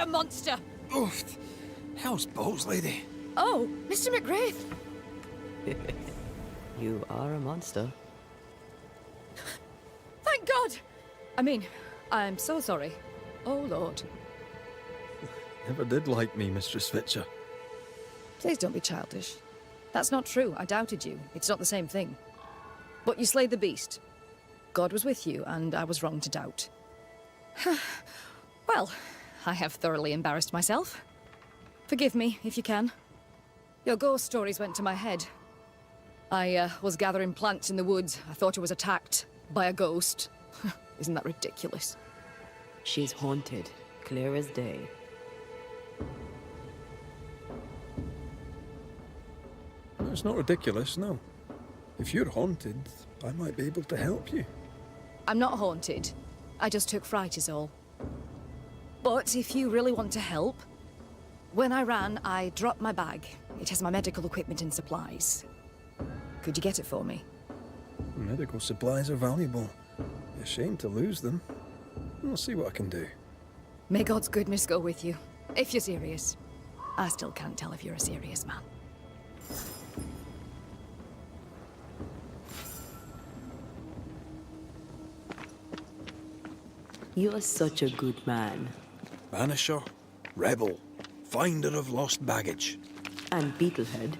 monster! Oof. How's balls, lady? Oh, Mr. McGrath! You are a monster. Thank God! I mean, I'm so sorry. Oh, Lord. Never did like me, Mistress Fitcher. Please don't be childish. That's not true. I doubted you. It's not the same thing. But you slayed the beast. God was with you, and I was wrong to doubt. Well, I have thoroughly embarrassed myself. Forgive me, if you can. Your ghost stories went to my head. I was gathering plants in the woods. I thought I was attacked by a ghost. Isn't that ridiculous? She's haunted, clear as day. No, it's not ridiculous, no. If you're haunted, I might be able to help you. I'm not haunted. I just took fright is all. But if you really want to help, when I ran, I dropped my bag. It has my medical equipment and supplies. Could you get it for me? Medical supplies are valuable. A shame to lose them. I'll see what I can do. May God's goodness go with you, if you're serious. I still can't tell if you're a serious man. You are such a good man. Banisher, rebel, finder of lost baggage. And Beetlehead.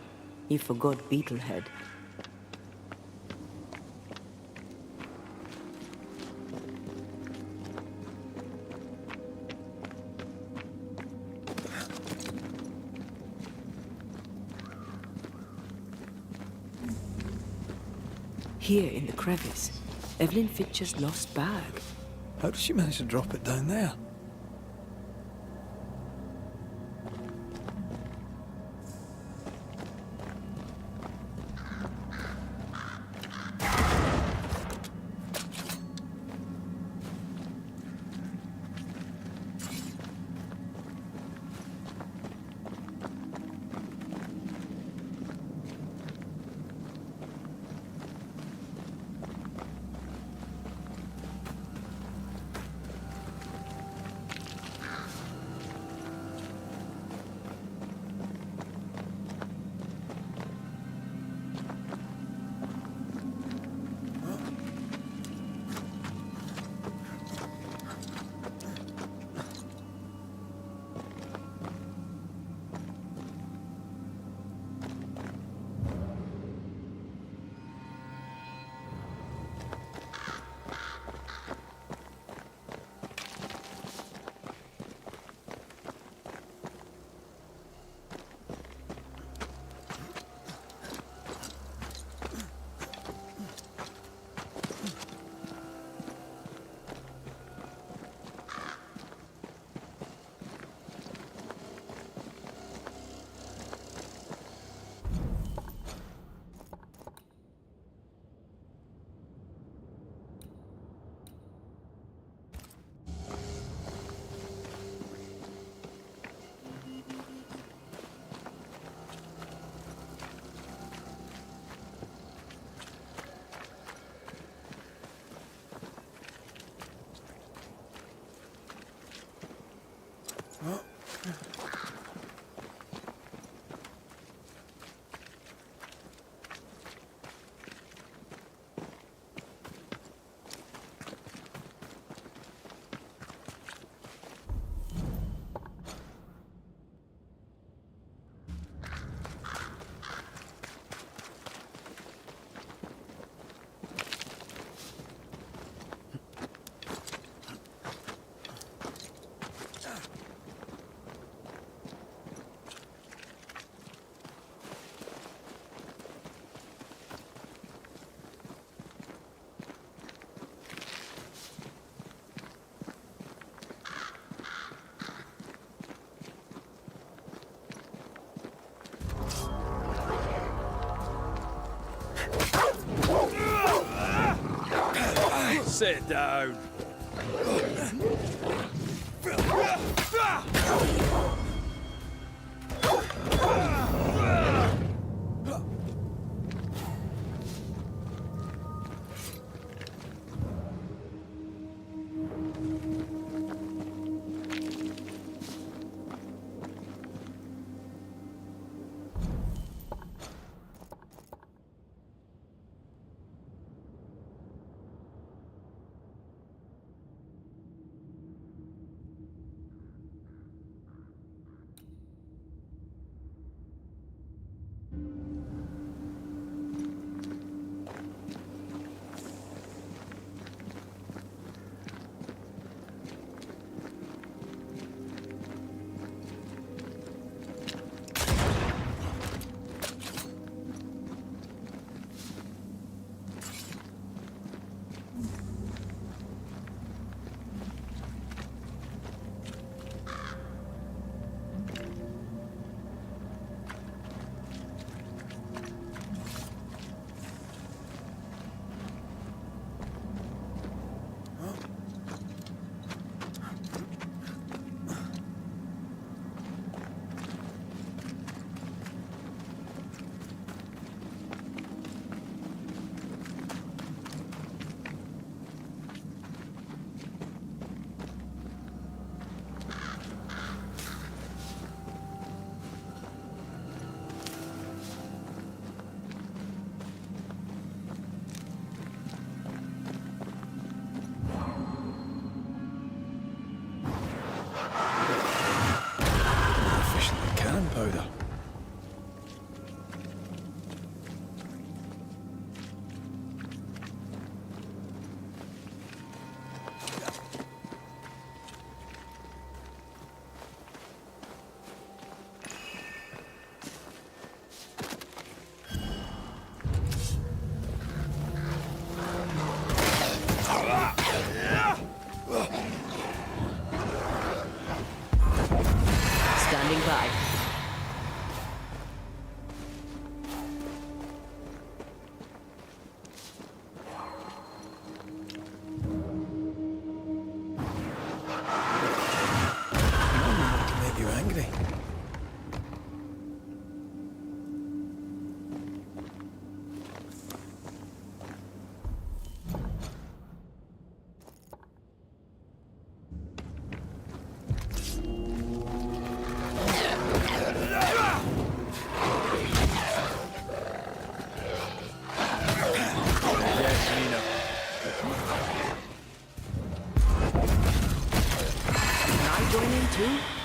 You forgot Beetlehead. Here in the crevice, Evelyn Fitcher's lost bag. How did she manage to drop it down there? Sit down. too?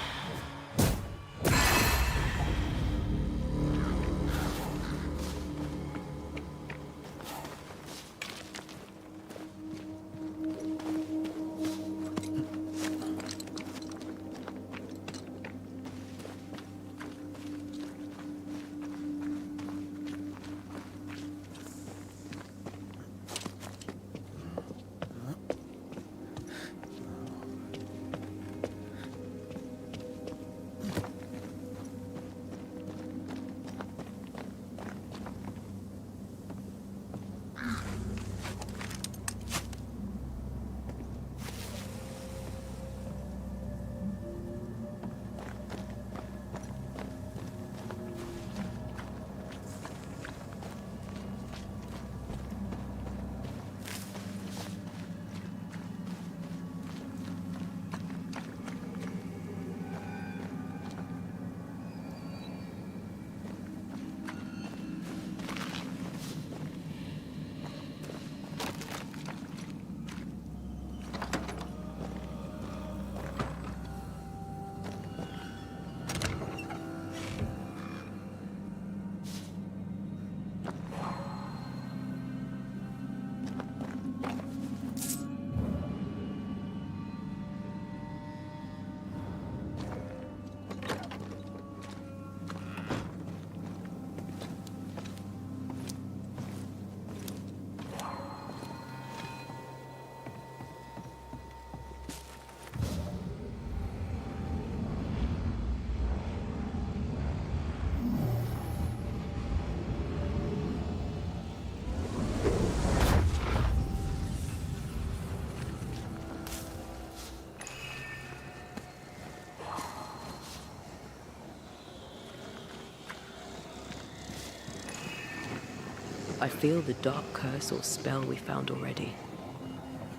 I feel the dark curse or spell we found already.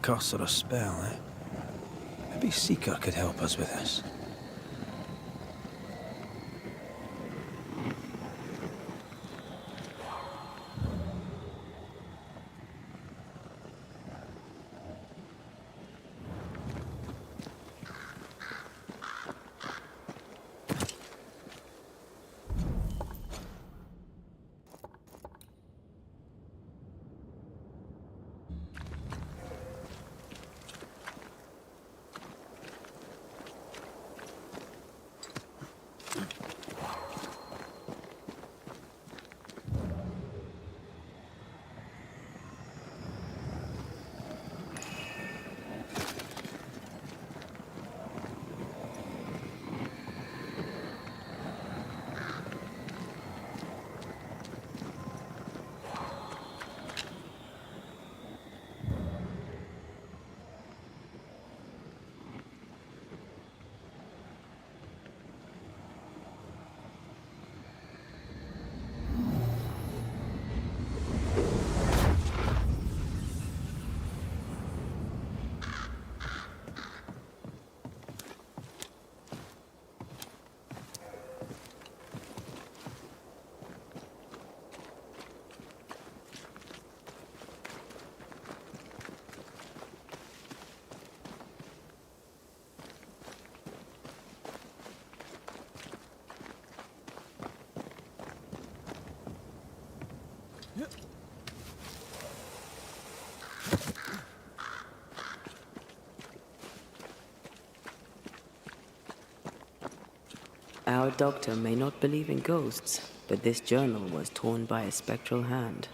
Curse or a spell, eh? Maybe Seeker could help us with this. Our doctor may not believe in ghosts, but this journal was torn by a spectral hand.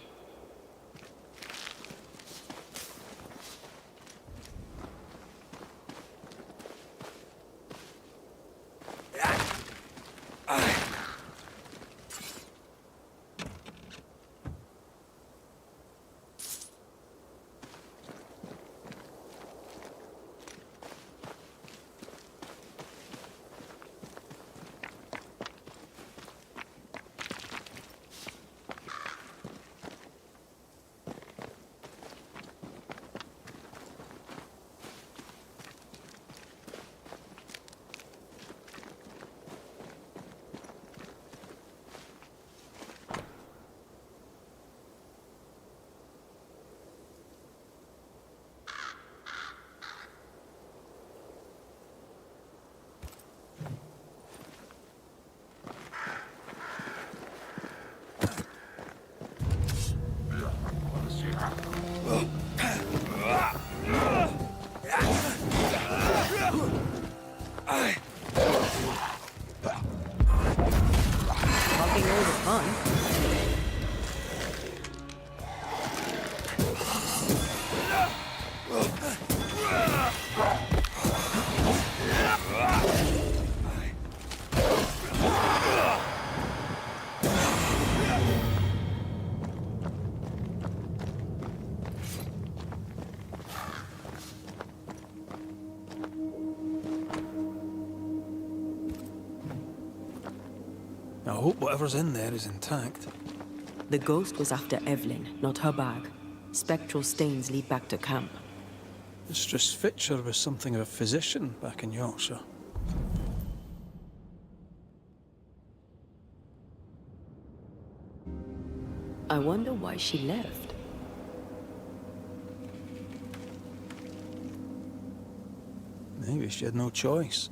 I hope whatever's in there is intact. The ghost was after Evelyn, not her bag. Spectral stains lead back to camp. Mistress Fitcher was something of a physician back in Yorkshire. I wonder why she left. Maybe she had no choice.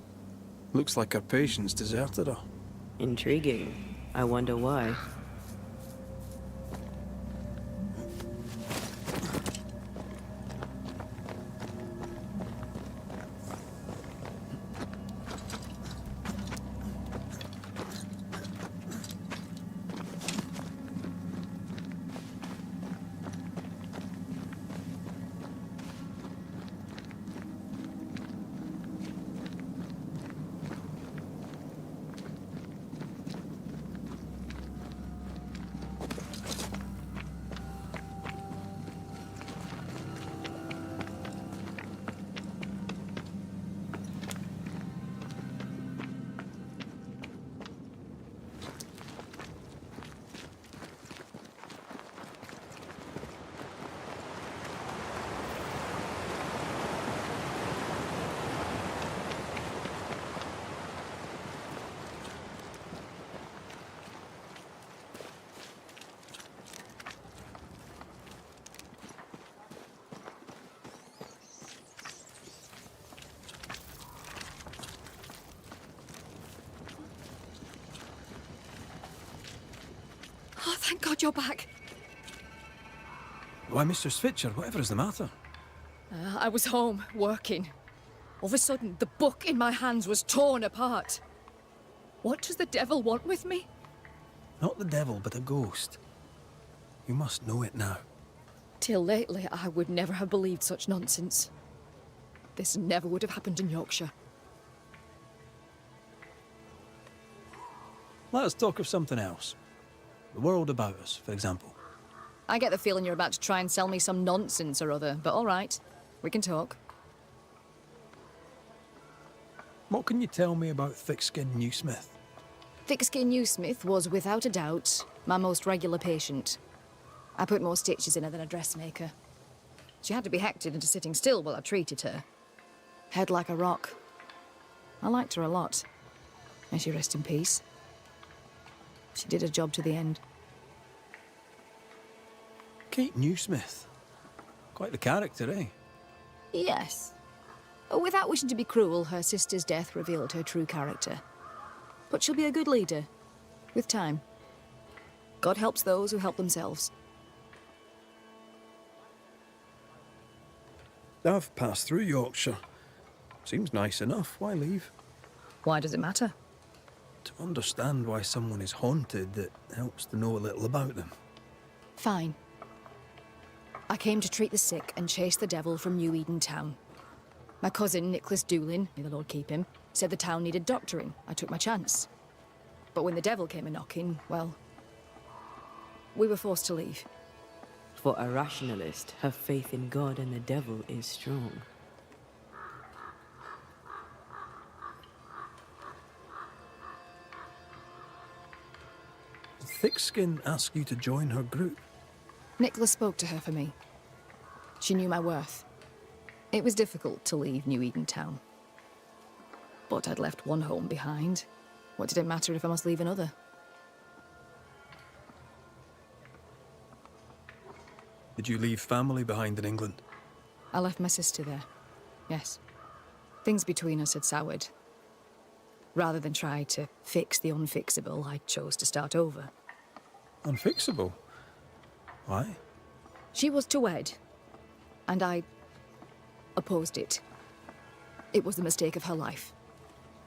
Looks like her patients deserted her. Intriguing. I wonder why. Oh, thank God you're back. Why, Mistress Fitcher, whatever is the matter? I was home, working. All of a sudden, the book in my hands was torn apart. What does the devil want with me? Not the devil, but a ghost. You must know it now. Till lately, I would never have believed such nonsense. This never would have happened in Yorkshire. Let us talk of something else. The world about us, for example. I get the feeling you're about to try and sell me some nonsense or other, but all right. We can talk. What can you tell me about Thick-Skinned Newsmith? Thick-Skin Newsmith was, without a doubt, my most regular patient. I put more stitches in her than a dressmaker. She had to be hectored into sitting still while I treated her. Head like a rock. I liked her a lot. May she rest in peace. She did her job to the end. Kate Newsmith. Quite the character, eh? Yes. Without wishing to be cruel, her sister's death revealed her true character. But she'll be a good leader. With time. God helps those who help themselves. I've passed through Yorkshire. Seems nice enough. Why leave? Why does it matter? To understand why someone is haunted, it helps to know a little about them. Fine. I came to treat the sick and chase the devil from New Eden town. My cousin, Nicholas Doolin, may the Lord keep him, said the town needed doctoring. I took my chance. But when the devil came a-knocking, well, we were forced to leave. For a rationalist, her faith in God and the devil is strong. Did Thick-Skin ask you to join her group? Nicholas spoke to her for me. She knew my worth. It was difficult to leave New Eden town. But I'd left one home behind. What did it matter if I must leave another? Did you leave family behind in England? I left my sister there. Yes. Things between us had soured. Rather than try to fix the unfixable, I chose to start over. Unfixable? Why? She was to wed, and I opposed it. It was the mistake of her life.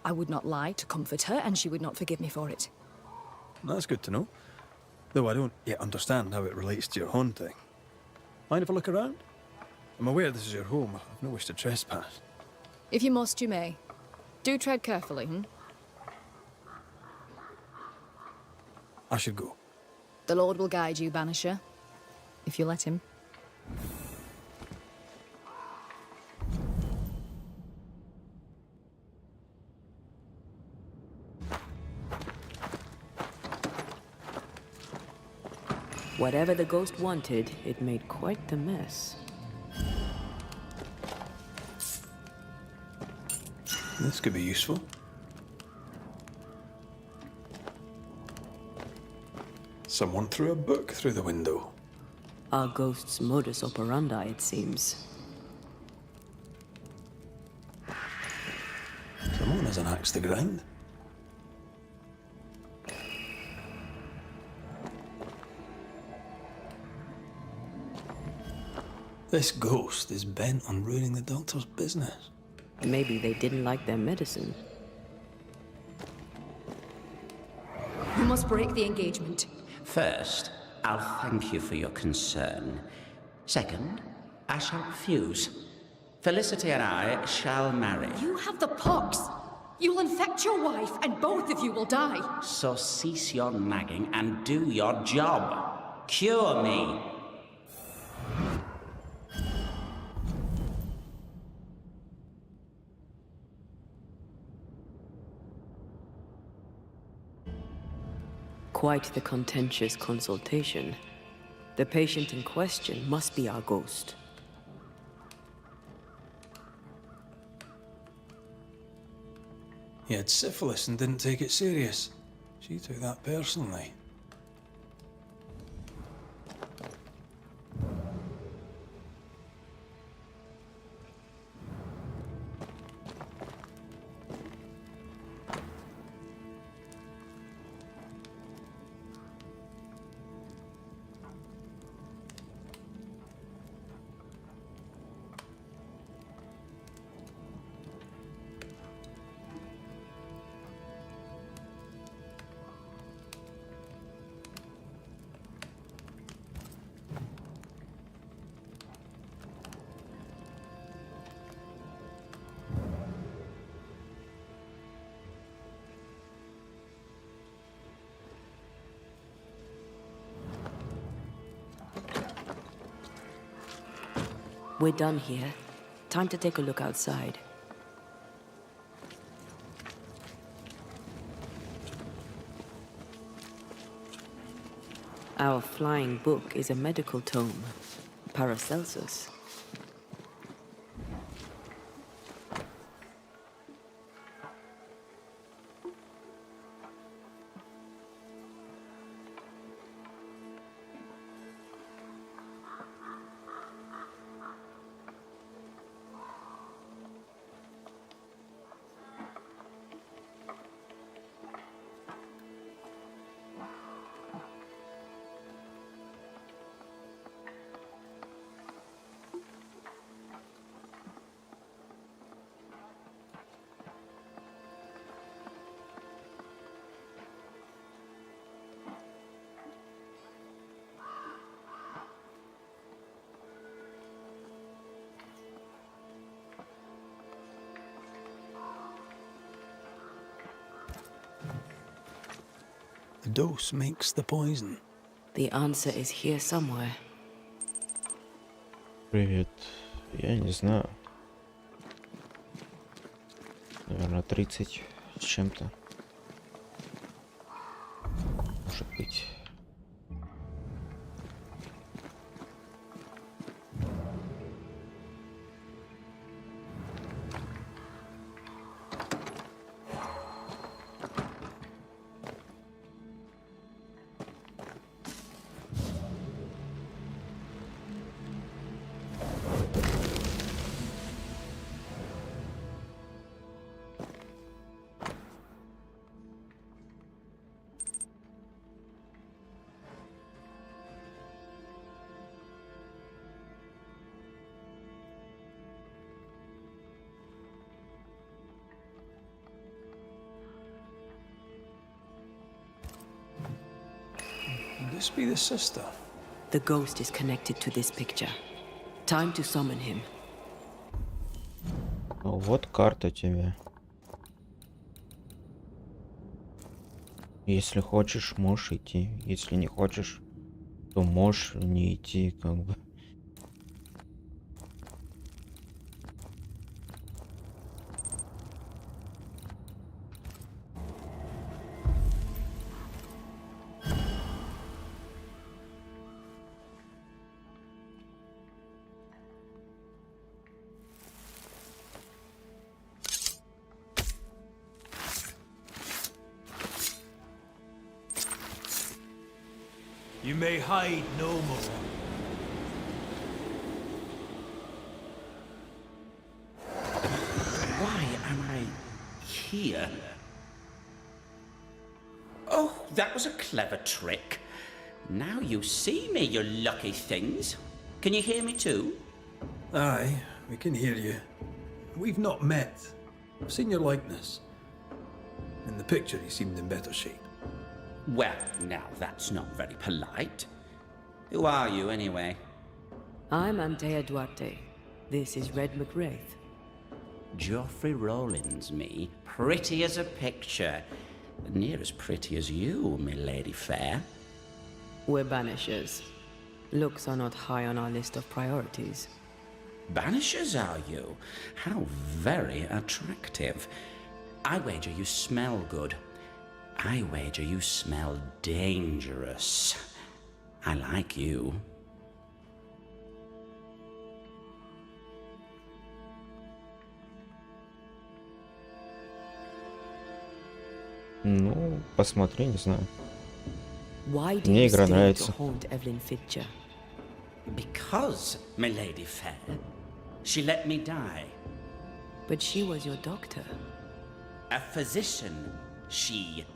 I would not lie to comfort her, and she would not forgive me for it. That's good to know. Though I don't yet understand how it relates to your haunting. Mind if I look around? I'm aware this is your home. I've no wish to trespass. If you must, you may. Do tread carefully, I should go. The Lord will guide you, Banisher, if you let him. Whatever the ghost wanted, it made quite the mess. This could be useful. Someone threw a book through the window. Our ghost's modus operandi, it seems. Someone has an axe to grind. This ghost is bent on ruining the doctor's business. Maybe they didn't like their medicine. You must break the engagement. First, I'll thank you for your concern. Second, I shall refuse. Felicity and I shall marry. You have the pox. You'll infect your wife, and both of you will die. So cease your nagging and do your job. Cure me. Quite the contentious consultation. The patient in question must be our ghost. He had syphilis and didn't take it serious. She took that personally. We're done here. Time to take a look outside. Our flying book is a medical tome, Paracelsus. The dose makes the poison. The answer is here somewhere. Привет. Я не знаю. Наверное, 30 с чем-то. Может быть. Could this be the sister? The ghost is connected to this picture. Time to summon him. Ну, вот карта тебе. Если хочешь, можешь идти. Если не хочешь, то можешь не идти, как бы. may hide no more. Why am I here? Oh, that was a clever trick. Now you see me, you lucky things. Can you hear me too? Aye, we can hear you. We've not met. I've seen your likeness. In the picture, he seemed in better shape. Well, now that's not very polite. Who are you, anyway? I'm Antea Duarte. This is Red McWraith. Geoffrey Rollins, me. Pretty as a picture. Near as pretty as you, me lady fair. We're Banishers. Looks are not high on our list of priorities. Banishers, are you? How very attractive. I wager you smell good. I wager you smell dangerous. I like you. Ну, посмотри, не знаю. Why do Мне you игра stay нравится. to haunt Evelyn Fitcher? Because, my lady fair, she let me die. But she was your doctor. A physician,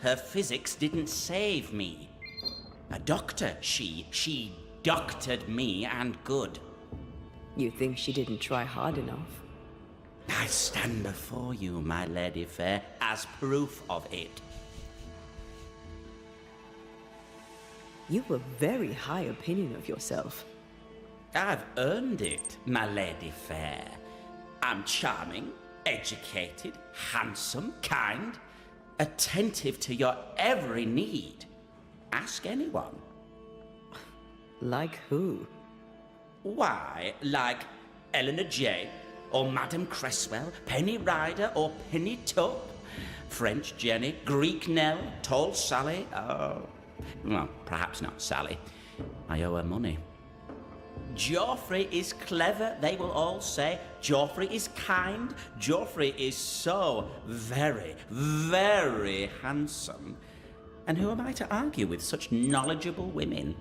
her physics didn't save me. A doctor, she doctored me and good. You think she didn't try hard enough? I stand before you, my lady fair, as proof of it. You've a very high opinion of yourself. I've earned it, my lady fair. I'm charming, educated, handsome, kind, attentive to your every need. Ask anyone. Like who? Why, like Eleanor J, or Madame Cresswell, Penny Ryder, or Penny Tup, French Jenny, Greek Nell, Tall Sally, well, perhaps not Sally. I owe her money. Geoffrey is clever, they will all say. Geoffrey is kind. Geoffrey is so very, very handsome. And who am I to argue with such knowledgeable women?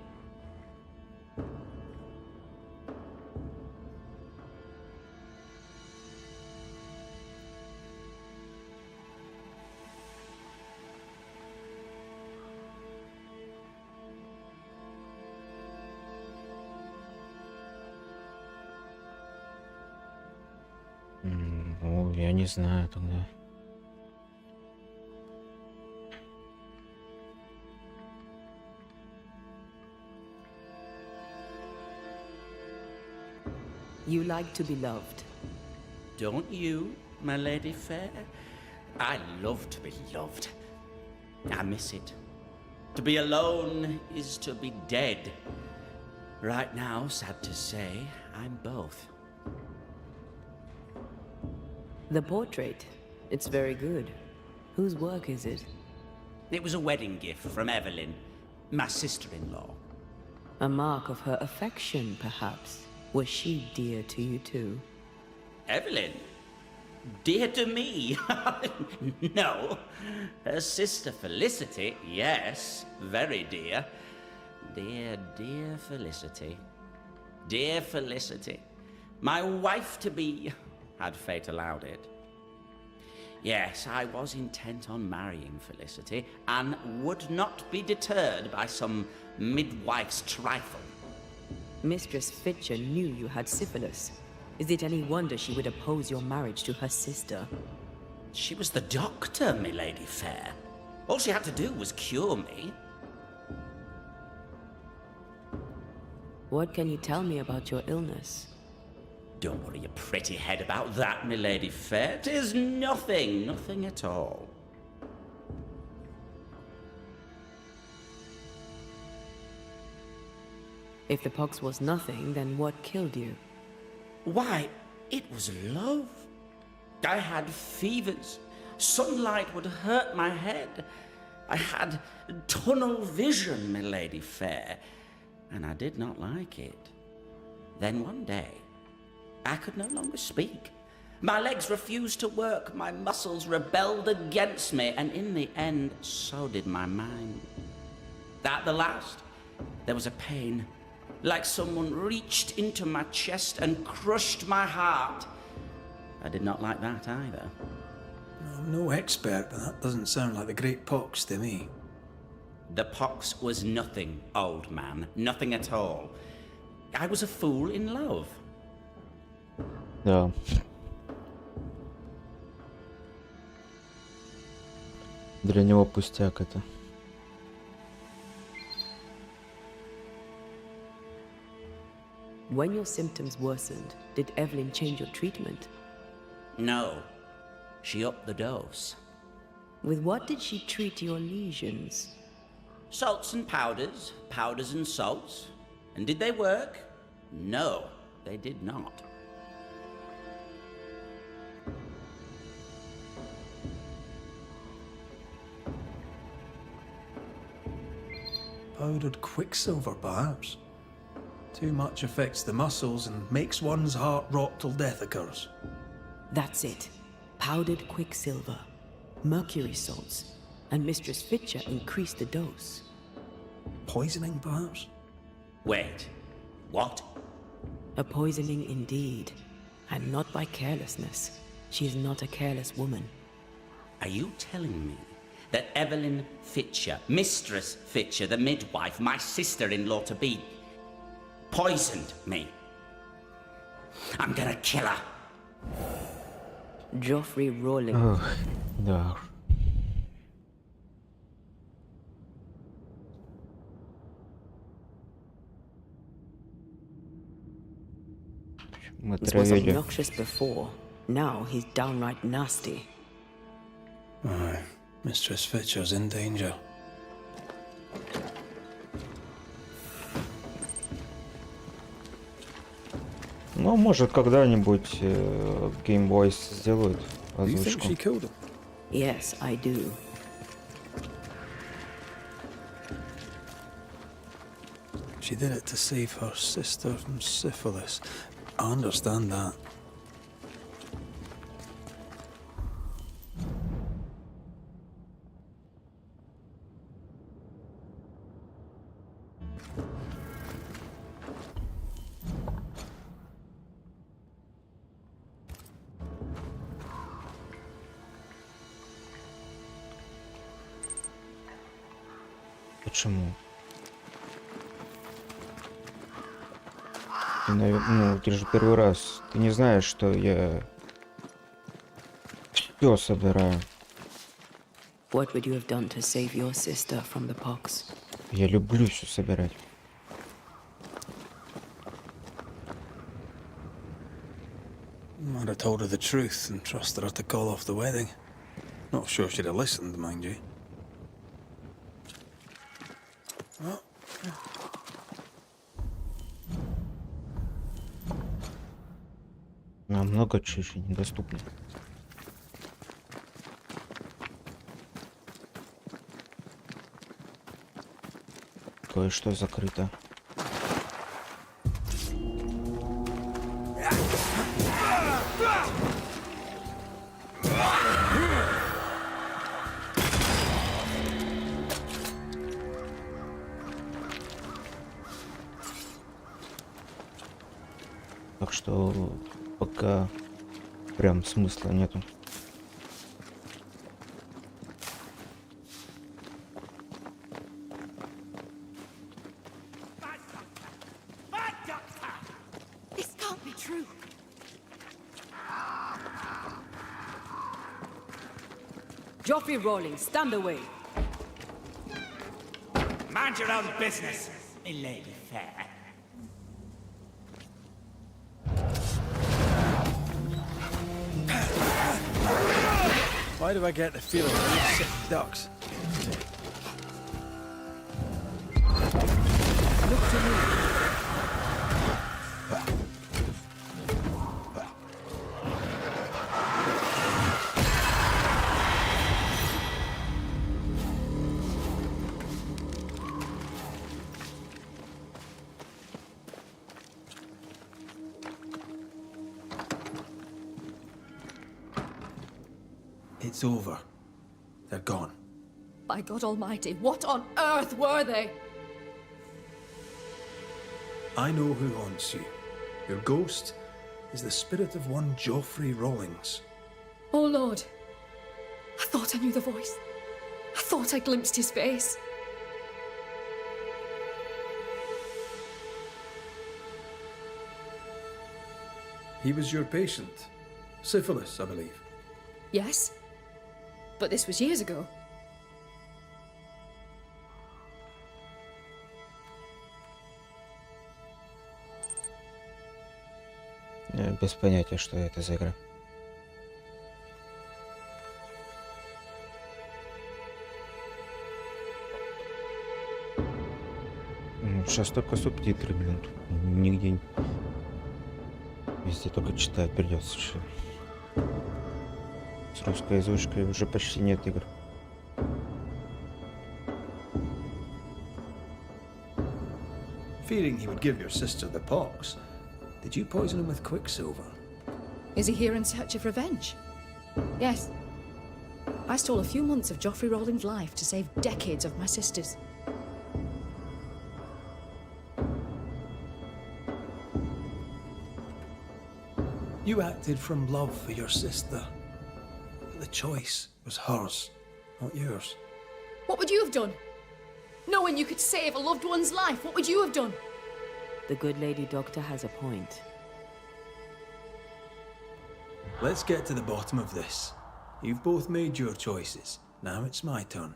Ну, я не знаю тогда. You like to be loved. Don't you, my lady fair? I love to be loved. I miss it. To be alone is to be dead. Right now, sad to say, I'm both. The portrait. It's very good. Whose work is it? It was a wedding gift from Evelyn, my sister-in-law. A mark of her affection, perhaps. Was she dear to you too? Evelyn? Dear to me? No. Her sister Felicity, yes, very dear. Dear, dear Felicity. Dear Felicity. My wife-to-be, had fate allowed it. Yes, I was intent on marrying Felicity, and would not be deterred by some midwife's trifle. Mistress Fitcher knew you had syphilis. Is it any wonder she would oppose your marriage to her sister? She was the doctor, my lady fair. All she had to do was cure me. What can you tell me about your illness? Don't worry your pretty head about that, my lady fair. 'Tis nothing, nothing at all. If the pox was nothing, then what killed you? Why, it was love. I had fevers. Sunlight would hurt my head. I had tunnel vision, my lady fair, and I did not like it. Then one day, I could no longer speak. My legs refused to work, my muscles rebelled against me, and in the end, so did my mind. At the last, There was a pain, like someone reached into my chest and crushed my heart. I did not like that either. I'm no expert, but that doesn't sound like the Great Pox to me. The pox was nothing, old man. Nothing at all. I was a fool in love. Да. Для него пустяк это. When your symptoms worsened, did Evelyn change your treatment? No. She upped the dose. With what did she treat your lesions? Salts and powders, powders and salts. And did they work? No, they did not. Powdered quicksilver, perhaps. Too much affects the muscles and makes one's heart rot till death occurs. That's it. Powdered quicksilver, mercury salts, and Mistress Fitcher increased the dose. Poisoning, perhaps? Wait, what? A poisoning indeed, and not by carelessness. She is not a careless woman. Are you telling me that Evelyn Fitcher, Mistress Fitcher, the midwife, my sister-in-law to be, poisoned me? I'm gonna kill her. Geoffrey Rowling. Ох, да. Мы This was травили. obnoxious before. Now he's downright nasty. Aye, Mistress Fitcher's in danger. Ну, может, когда-нибудь Game Boys сделают Do you think озвучку. she killed him? Yes, I do. She did it to save her sister from syphilis. I understand that. Почему? Ну, ты же первый раз. Ты не знаешь, что я все собираю. What would you have done to save your sister from the pox? Я люблю все собирать. I'd have told her the truth and trusted her to call off the wedding. Not sure she'd have listened, mind you. Намного чаще недоступно. Кое-что закрыто. Так что пока прям смысла нету. This can't be true. Geoffrey Rowling, stand away. Mind your own business, milady fair. Why do I get the feeling they're sick ducks? Look to me. It's over. They're gone. By God Almighty, what on earth were they? I know who haunts you. Your ghost is the spirit of one Geoffrey Rawlings. Oh, Lord. I thought I knew the voice. I thought I glimpsed his face. He was your patient. Syphilis, I believe. Yes. But this was years ago. Без понятия, что это за игра. Сейчас только субтитры, блин. Тут нигде. Везде только читать придется. С русской озвучкой уже почти нет игр. Fearing he would give your sister the pox, did you poison him with quicksilver? Is he here in search of revenge? Yes. I stole a few months of Geoffrey Rawlings' life to save decades of my sister's. You acted from love for your sister. But the choice was hers, not yours. What would you have done? Knowing you could save a loved one's life, what would you have done? The good lady doctor has a point. Let's get to the bottom of this. You've both made your choices. Now it's my turn.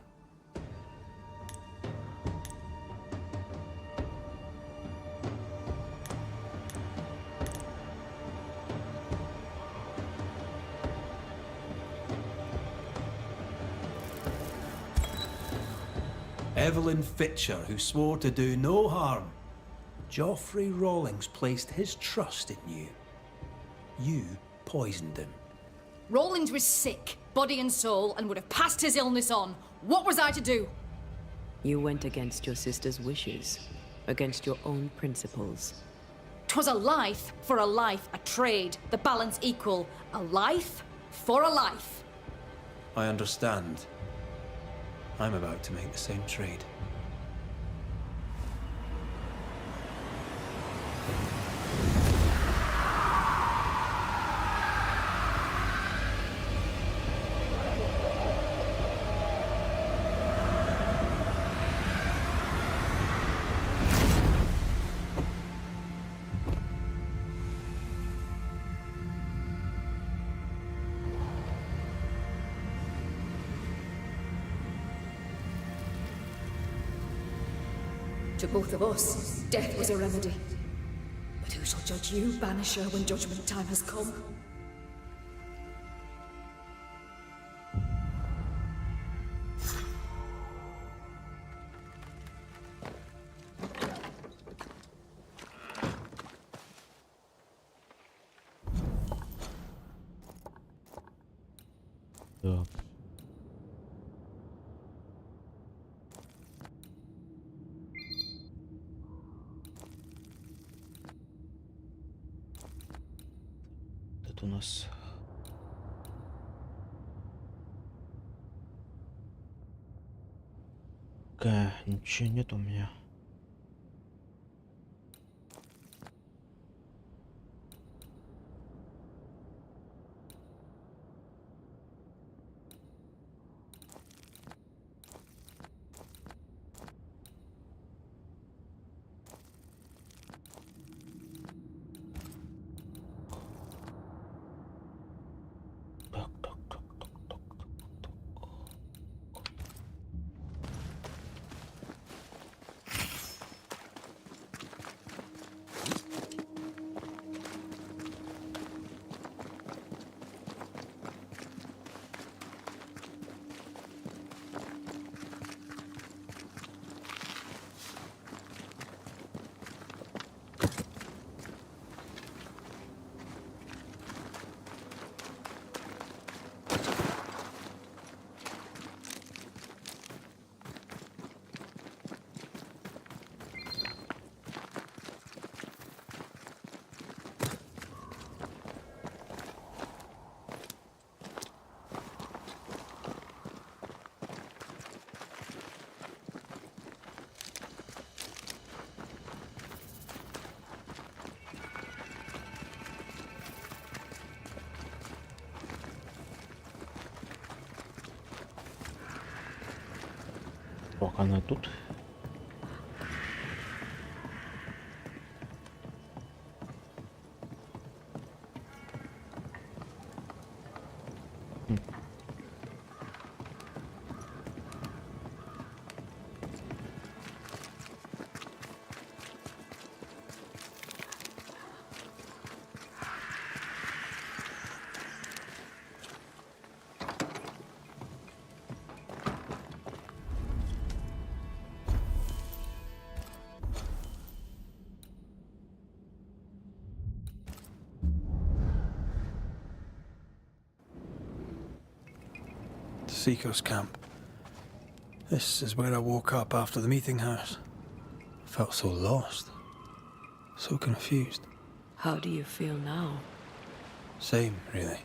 Evelyn Fitcher, who swore to do no harm. Geoffrey Rawlings placed his trust in you. You poisoned him. Rawlings was sick, body and soul, and would have passed his illness on. What was I to do? You went against your sister's wishes, against your own principles. 'Twas a life for a life, a trade, the balance equal. A life for a life. I understand. I'm about to make the same trade. To both of us, death was a remedy. But who shall judge you, Banisher, when judgment time has come? Да. Это у нас ничего нет у меня. Пока она тут. Seeker's camp. This is where I woke up after the meeting house. I felt so lost, so confused. How do you feel now? Same, really.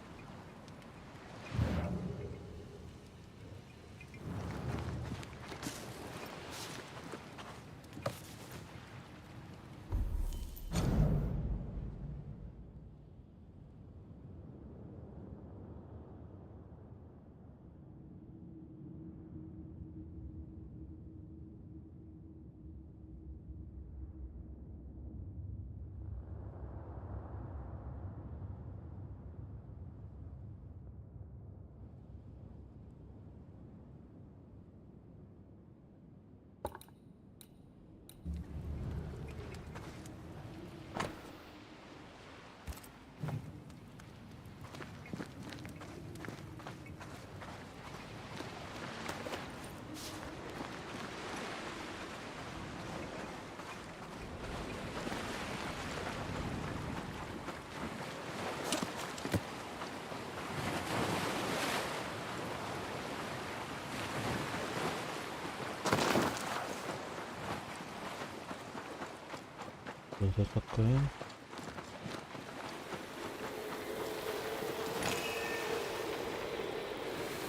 Что это такое?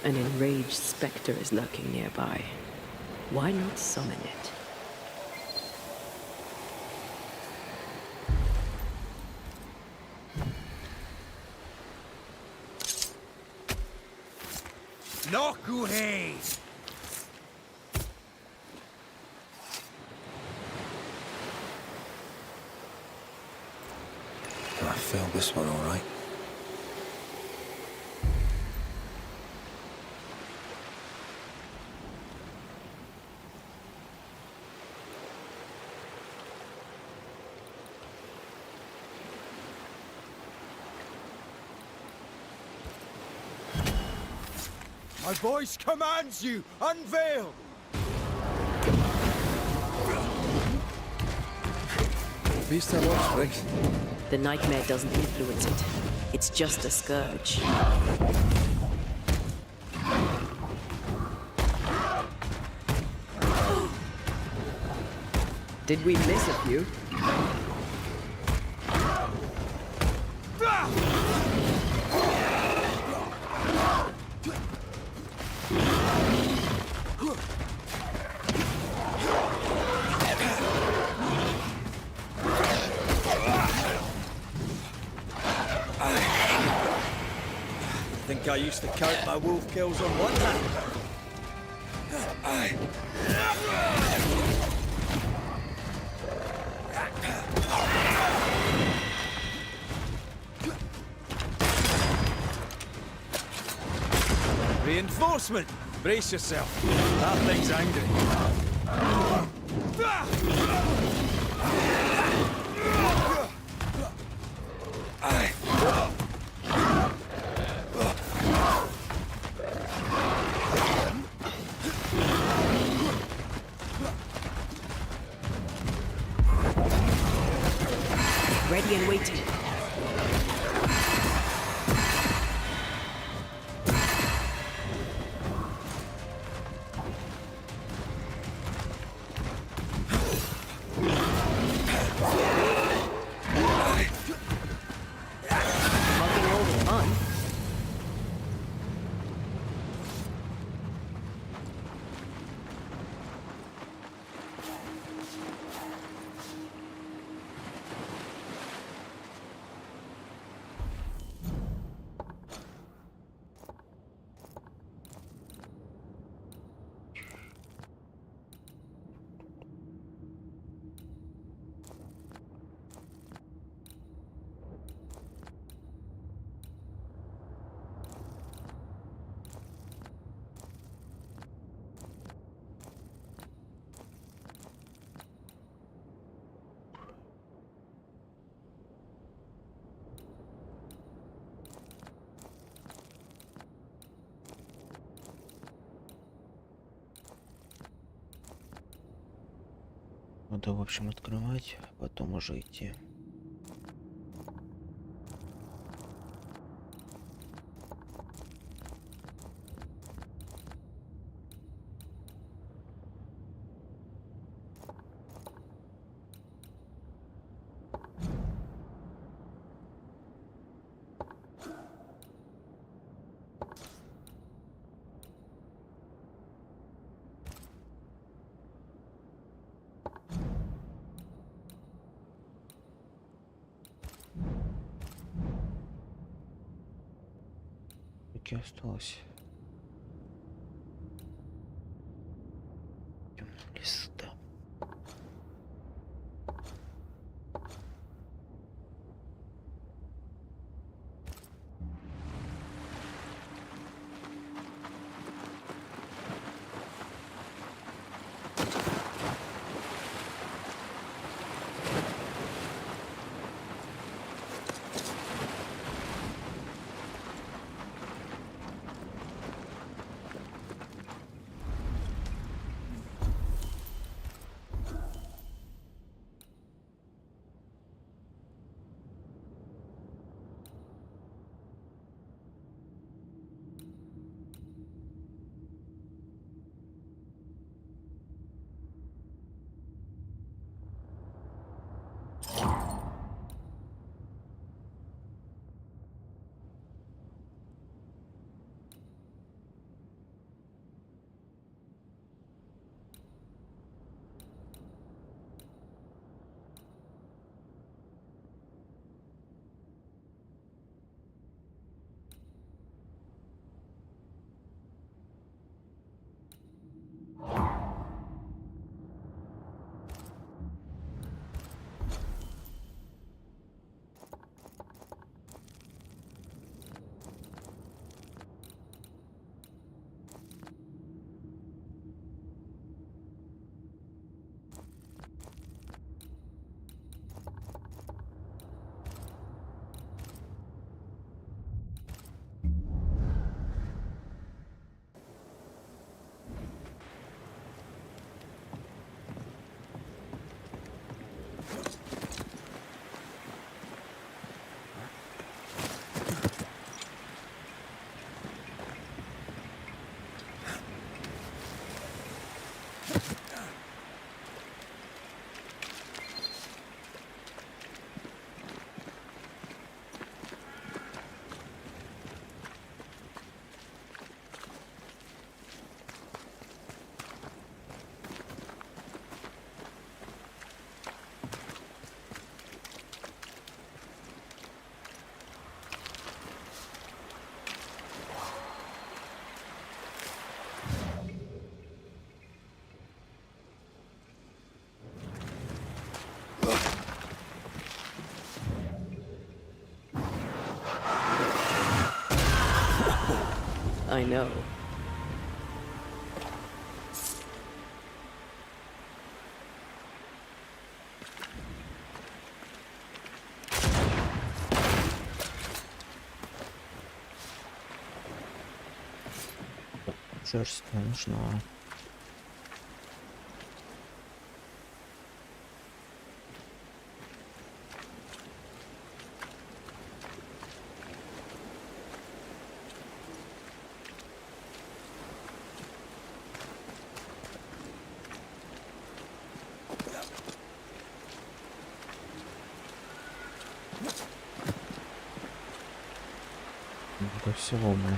An enraged spectre is lurking nearby. Why not summon it? Nokuhei! I failed this one all right. My voice commands you! Unveil! Beast I watch, Briggs. The nightmare doesn't influence it. It's just a scourge. Did we miss a few? I used to count my wolf kills on one hand. Reinforcement! Brace yourself. That thing's angry. Ready and waiting. Mugging all the fun. Надо, в общем, открывать, потом уже идти. Таки осталось. Идем в лес, да. I know. Жесткая нужна. Много всего, блин.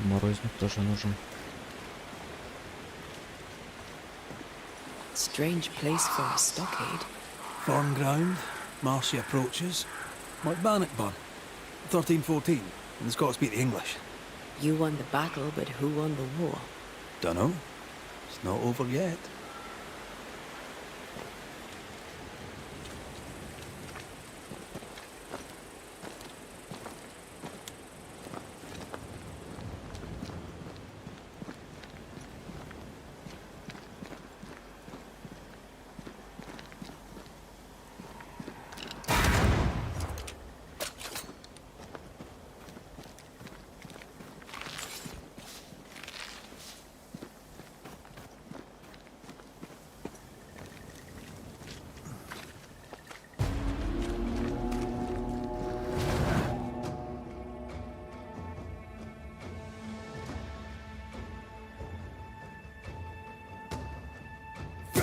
Морозник тоже нужен. Strange place for a stockade. Farm ground, marshy approaches. Like Bannockburn, 1314, and it's got to speak the English. You won the battle, but who won the war? Dunno. It's not over yet.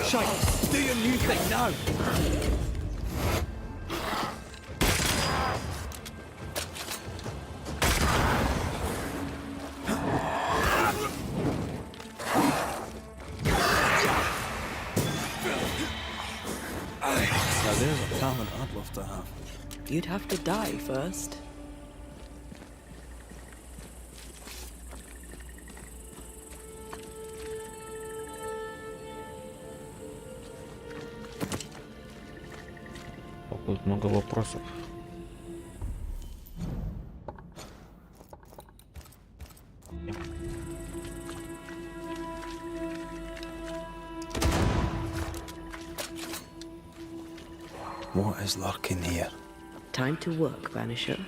Shite, do your new thing now. Now there's a talent I'd love to have. You'd have to die first. Тут много вопросов. What is lurking here? Time to work, Banisher.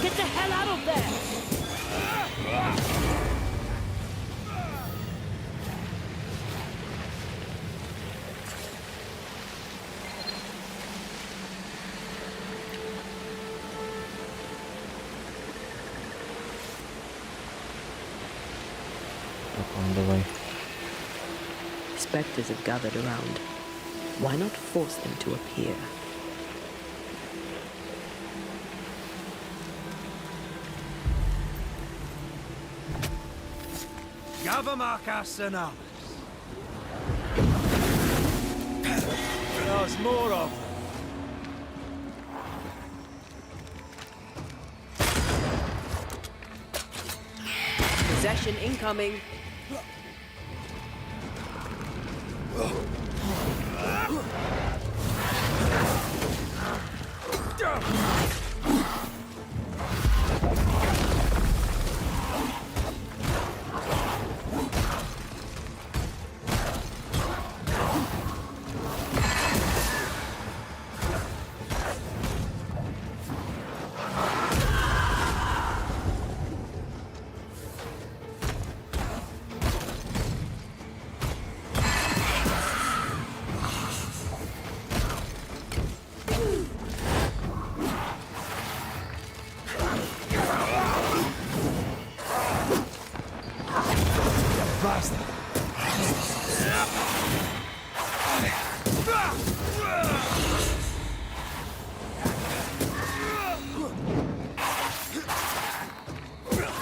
Get the hell out of there! Давай. Spectres have gathered around. Why not force them to appear? Gavamarcas. There's more of them. Possession incoming.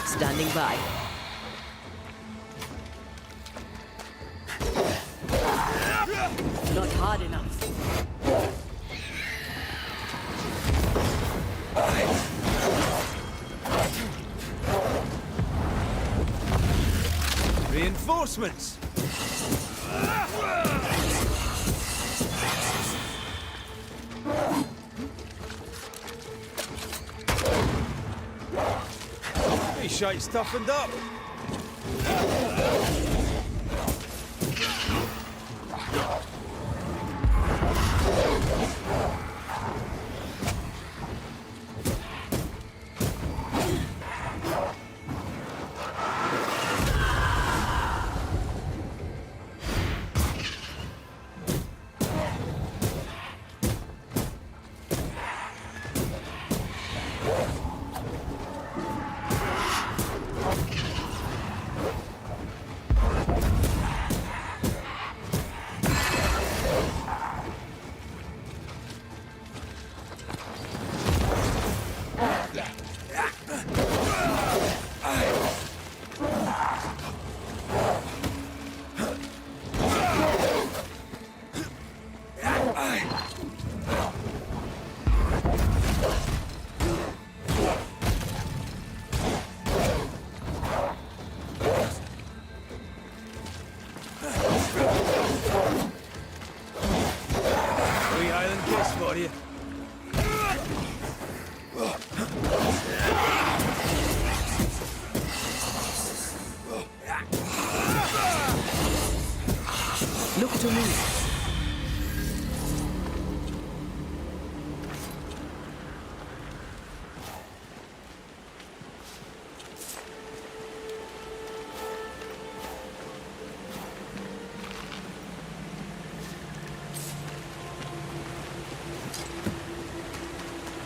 Standing by. Not hard enough. Reinforcements. Hey, shite's toughened up.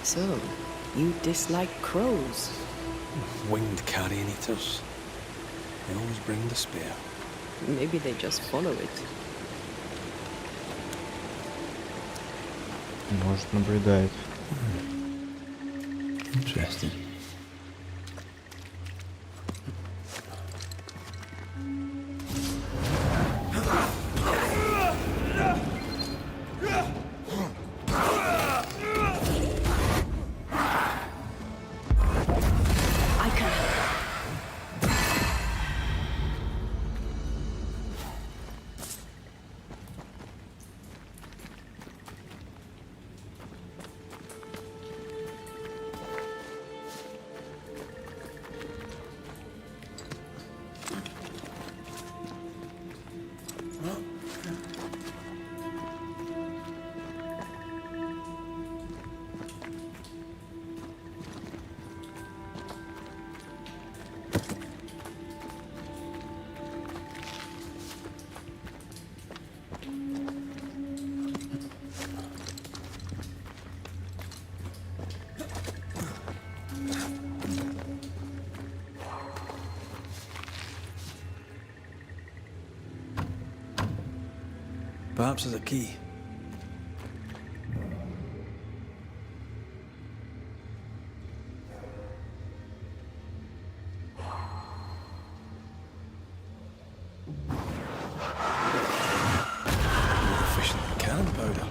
So, you dislike crows? Winged carrion eaters. They always bring despair. Maybe they just follow it. Может, наблюдает. Interesting. I can help. Perhaps there's a key. More efficient than cannon powder.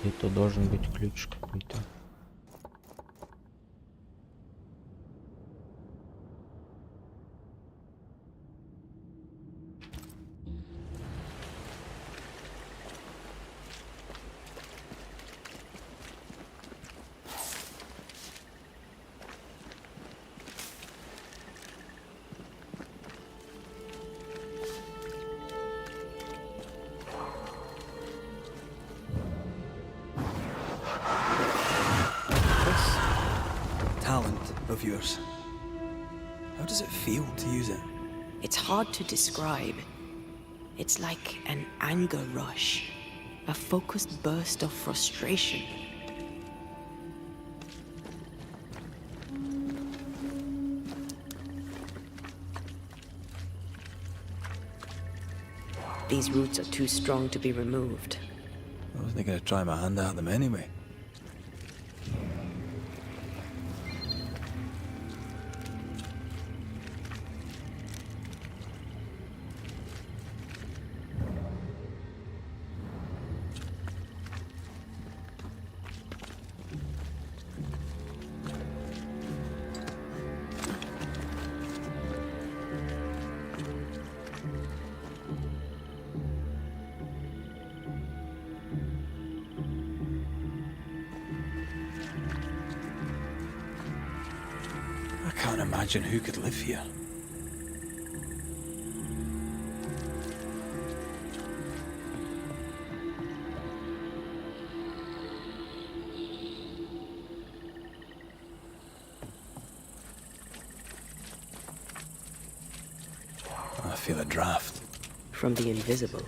Где-то должен быть ключ какой-то. Talent of yours. How does it feel to use it? It's hard to describe. It's like an anger rush, a focused burst of frustration. These roots are too strong to be removed. I wasn't going to try my hand at them anyway. I can't imagine who could live here. I feel a draft. From the invisible.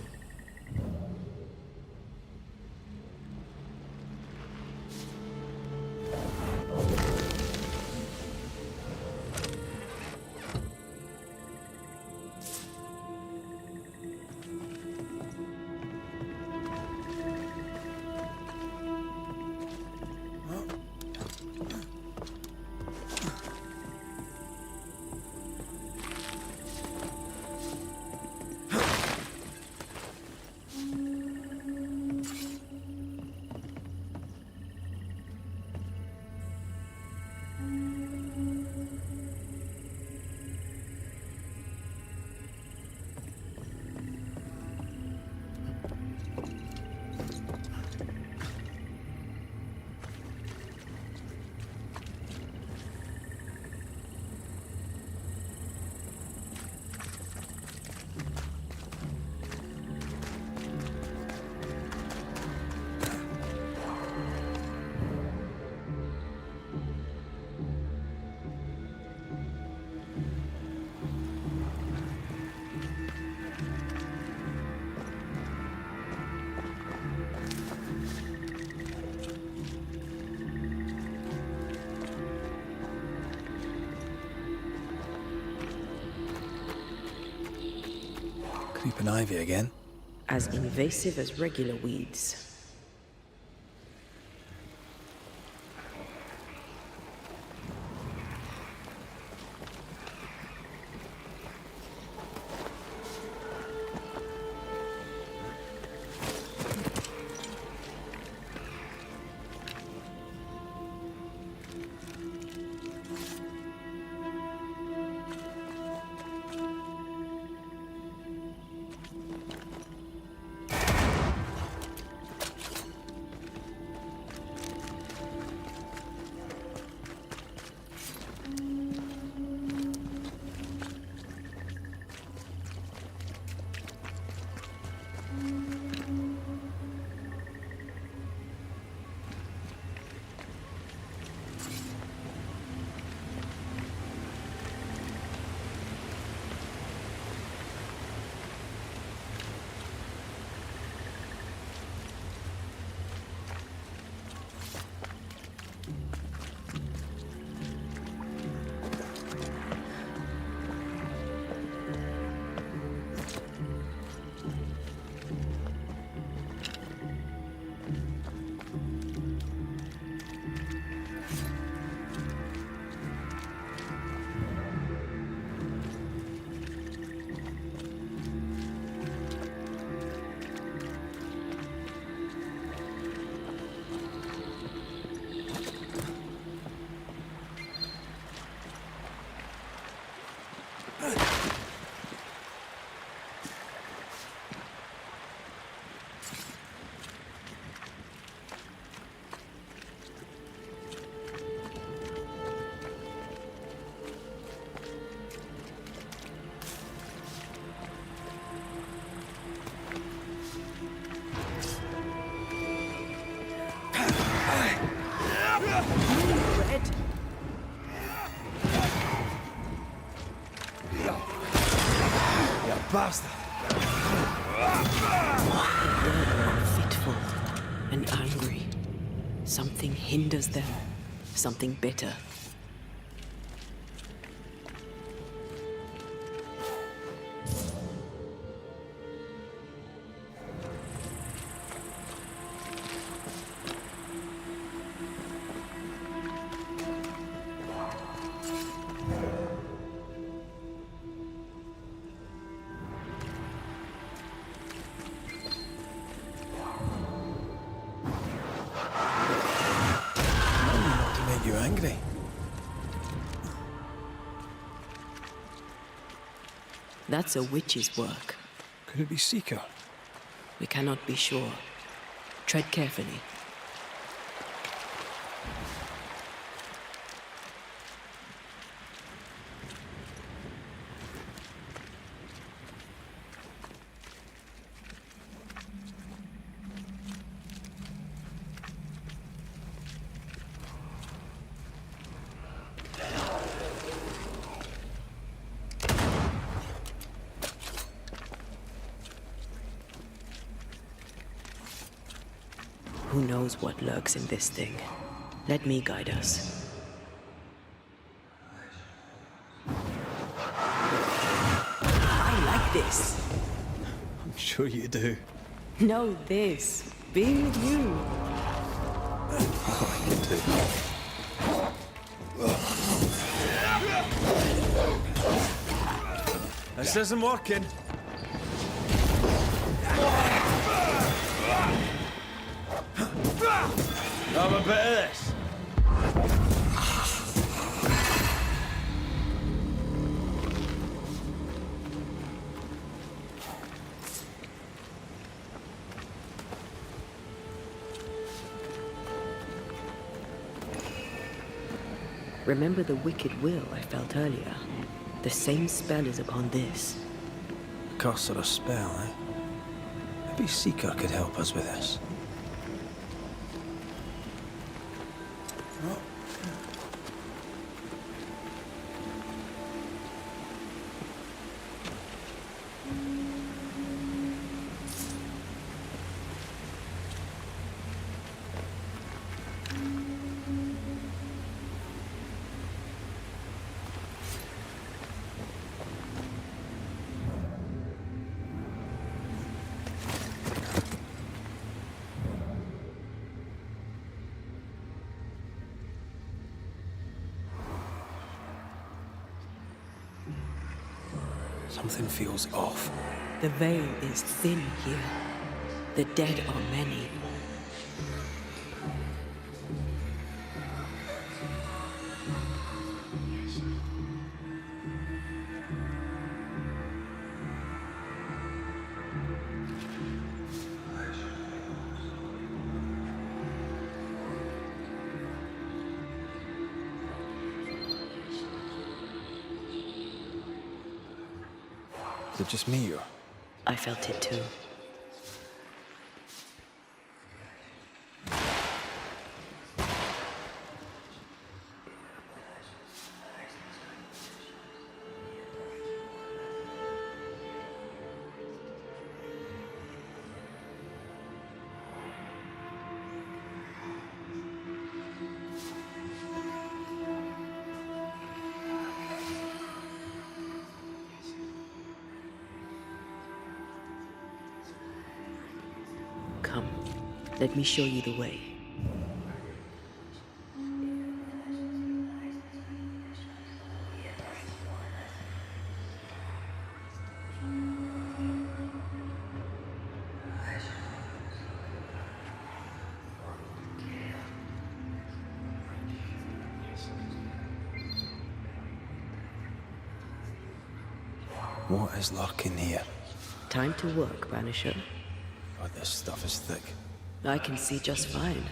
Creeping ivy again. As invasive as regular weeds. Bastard! Fitful and angry. Something hinders them. Something bitter. You angry? That's a witch's work. Could it be Seeker? We cannot be sure. Tread carefully. Who knows what lurks in this thing? Let me guide us. I like this. I'm sure you do. No, this. Being with you. Oh, you do. This isn't working. Have a bit of this. Remember the wicked will I felt earlier? The same spell is upon this. Curse or a spell, eh? Maybe Seeker could help us with this. Something feels off. The veil is thin here. The dead are many. Is it just me or? I felt it too. Come, let me show you the way. What is lurking here? Time to work, Banisher. God, this stuff is thick. I can see just fine.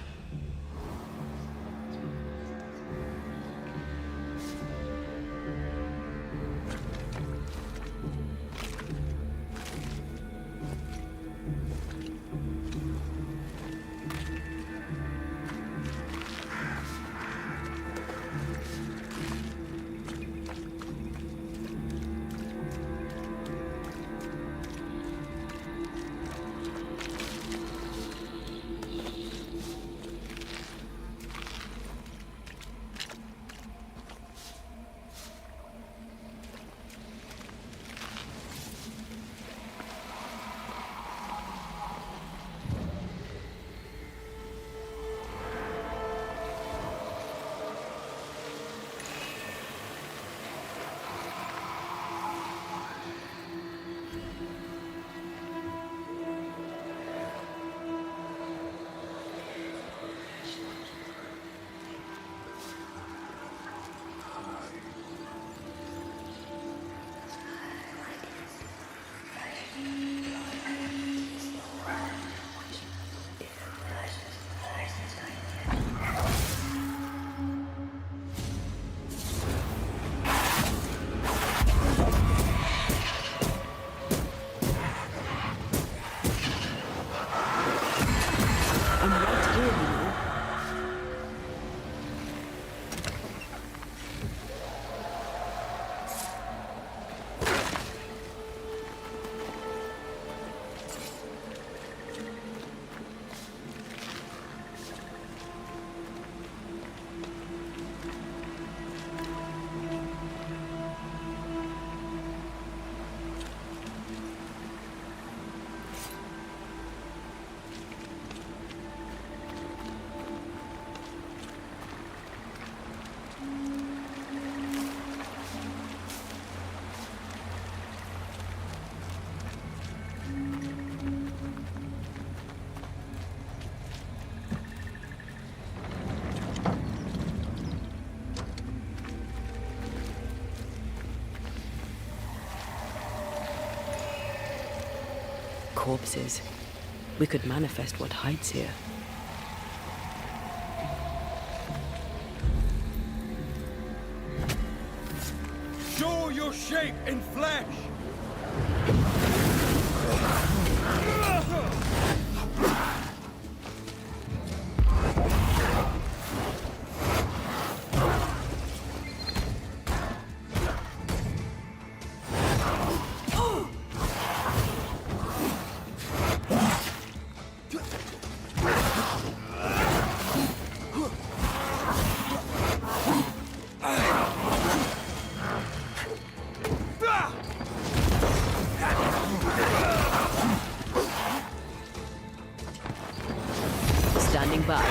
I'm right here, you know. Corpses. We could manifest what hides here. Show your shape in flesh! Standing by.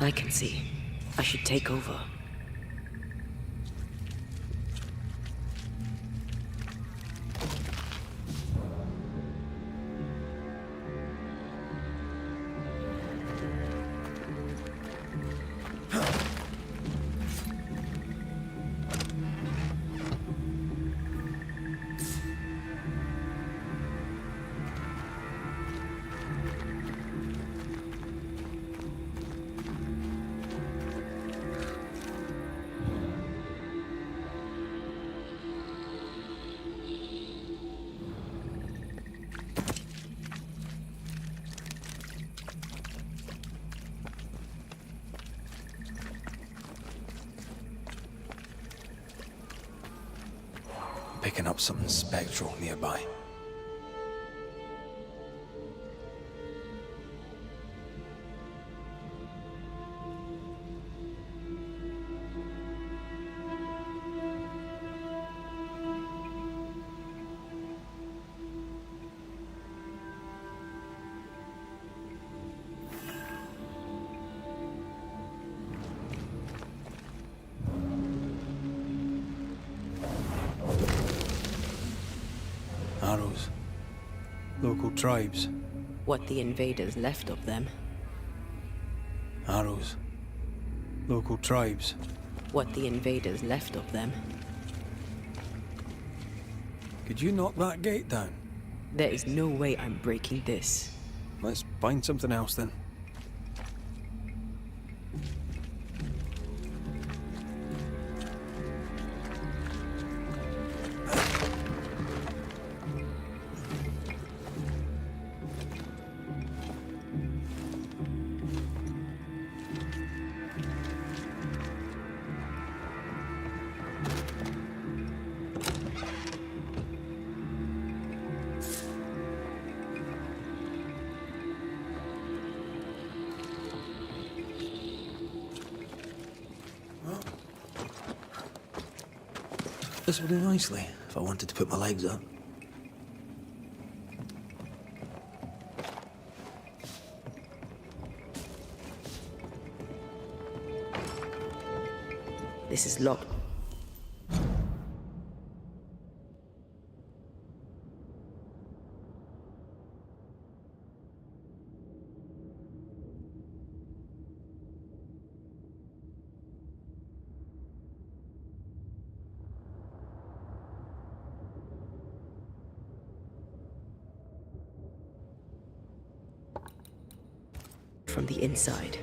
I can see. I should take over. Picking up something spectral nearby. AORUS. Local tribes. What the invaders left of them. AORUS. Local tribes. What the invaders left of them. Could you knock that gate down? There is no way I'm breaking this. Let's find something else then. This will do nicely if I wanted to put my legs up. This is locked. From the inside.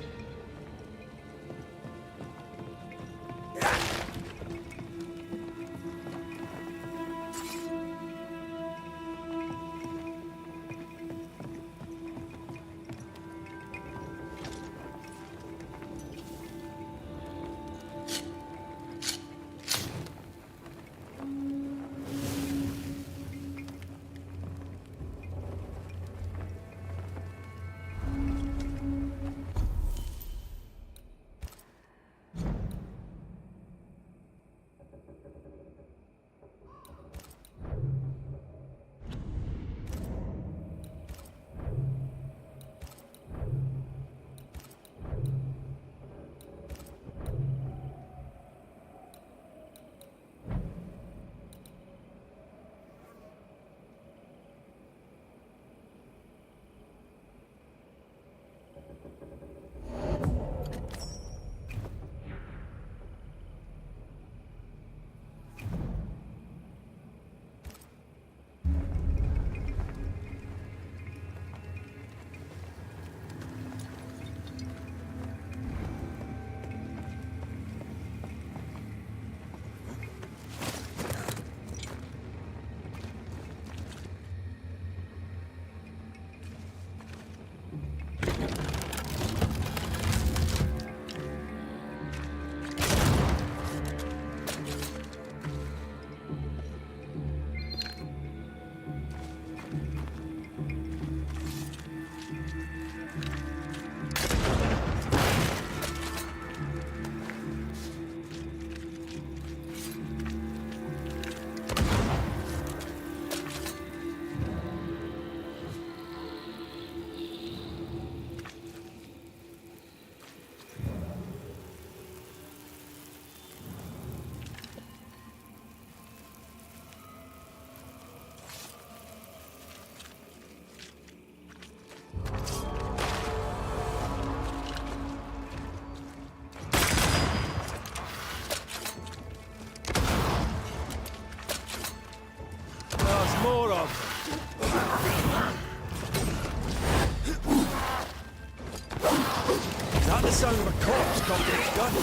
sound of a corpse cocking its gun.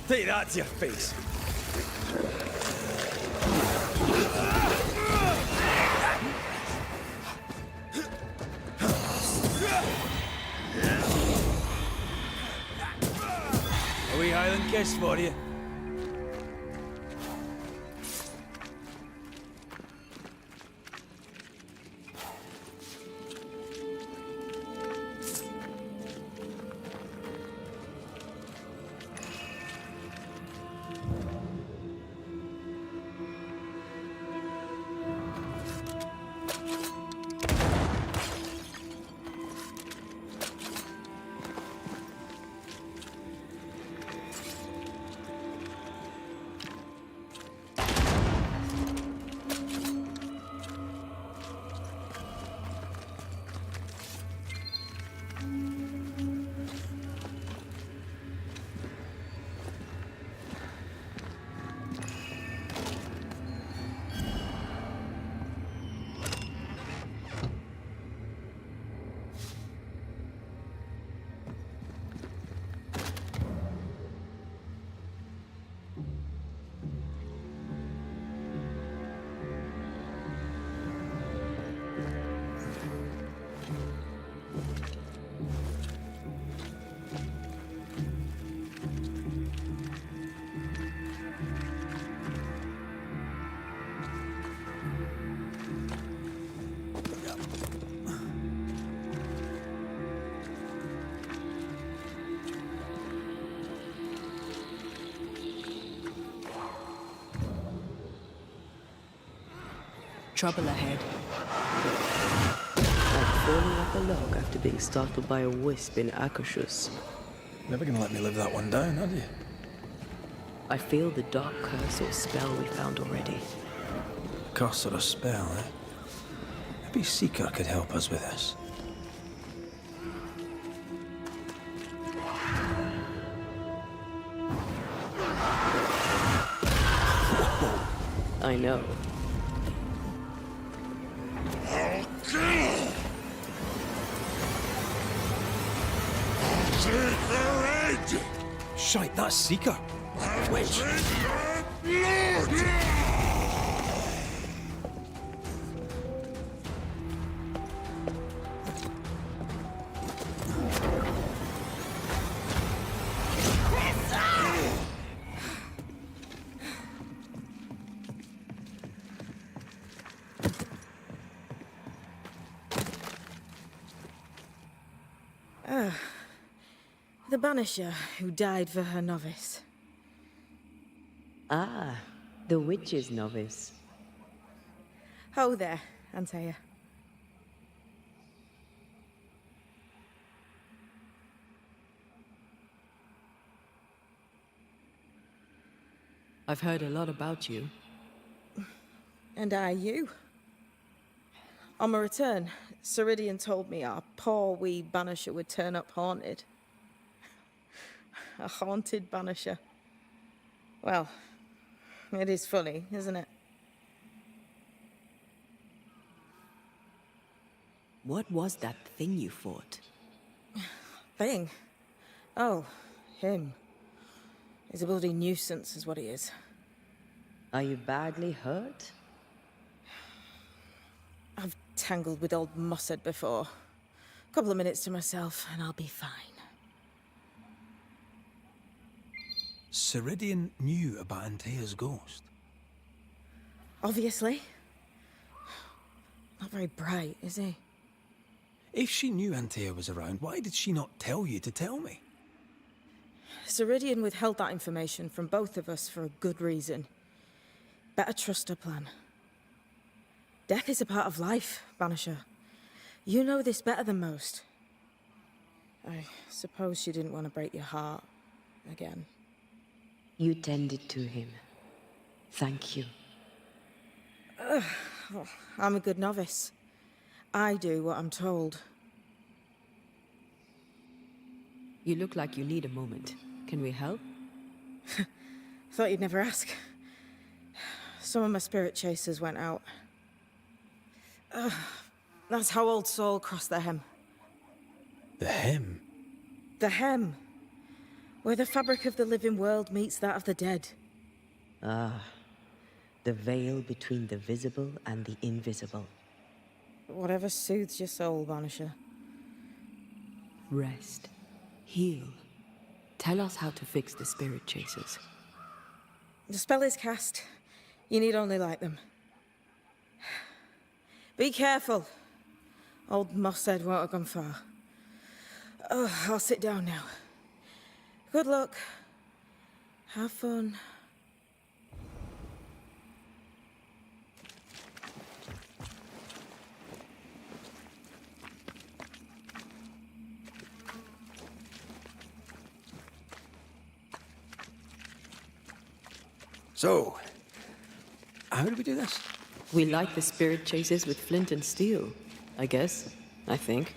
Take that to your face. A wee Highland kiss for you. Trouble ahead. Like falling off a log after being startled by a wisp in Akashus. Never gonna let me live that one down, are you? I feel the dark curse or spell we found already. Curse or a spell, eh? Maybe Seeker could help us with this. I know. Shite, that's Seeker. Which? The Banisher who died for her novice. Ah, the witch's novice. Ho there, Antea. I've heard a lot about you. And I you. On my return, Ceridian told me our poor wee Banisher would turn up haunted. A haunted Banisher. Well, it is funny, isn't it? What was that thing you fought? Thing? Oh, him. He's a bloody nuisance, is what he is. Are you badly hurt? I've tangled with old Mossad before. Couple of minutes to myself, and I'll be fine. Ceridian knew about Antea's ghost. Obviously. Not very bright, is he? If she knew Antea was around, why did she not tell you to tell me? Ceridian withheld that information from both of us for a good reason. Better trust her plan. Death is a part of life, Banisher. You know this better than most. I suppose she didn't want to break your heart again. You tended to him. Thank you. I'm a good novice. I do what I'm told. You look like you need a moment. Can we help? Thought you'd never ask. Some of my spirit chasers went out. That's how Old Saul crossed the hem. The hem? The hem. Where the fabric of the living world meets that of the dead. Ah, the veil between the visible and the invisible. Whatever soothes your soul, Banisher. Rest. Heal. Tell us how to fix the spirit chasers. The spell is cast. You need only light them. Be careful. Old Moss said won't have gone far. Oh, I'll sit down now. Good luck. Have fun. So, how do we do this? We light the spirit chasers with flint and steel, I guess. I think.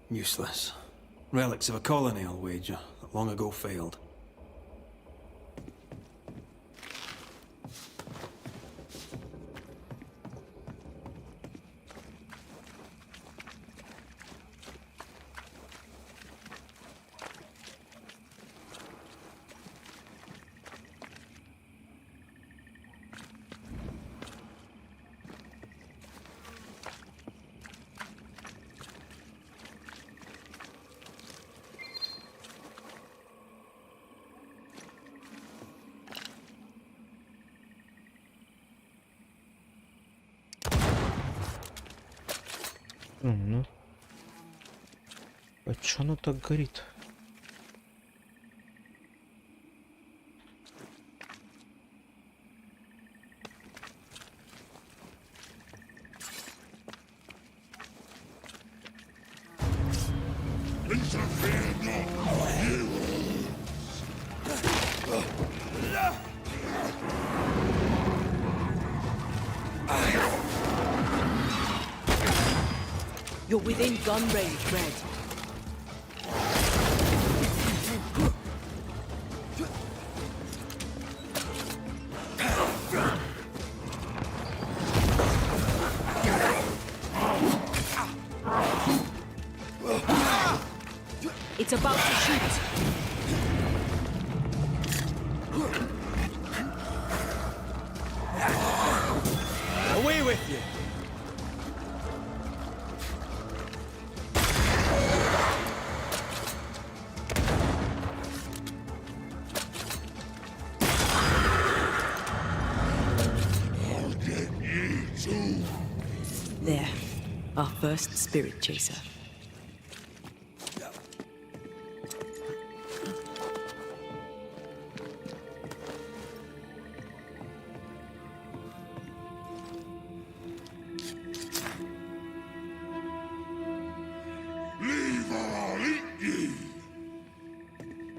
Useless. Relics of a colony, I'll wager, that long ago failed. Ну. А чё оно так горит? You're within gun range, Red. It's about to shoot. Away with you! There, our first spirit chaser.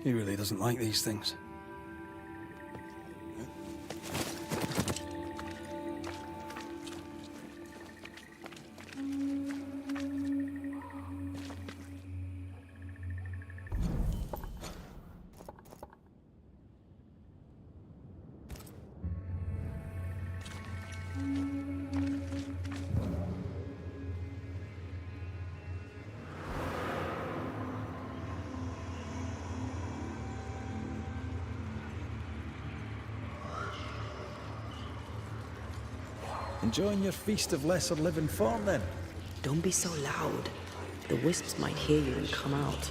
He really doesn't like these things. Enjoying your feast of lesser living form, then? Don't be so loud. The wisps might hear you and come out.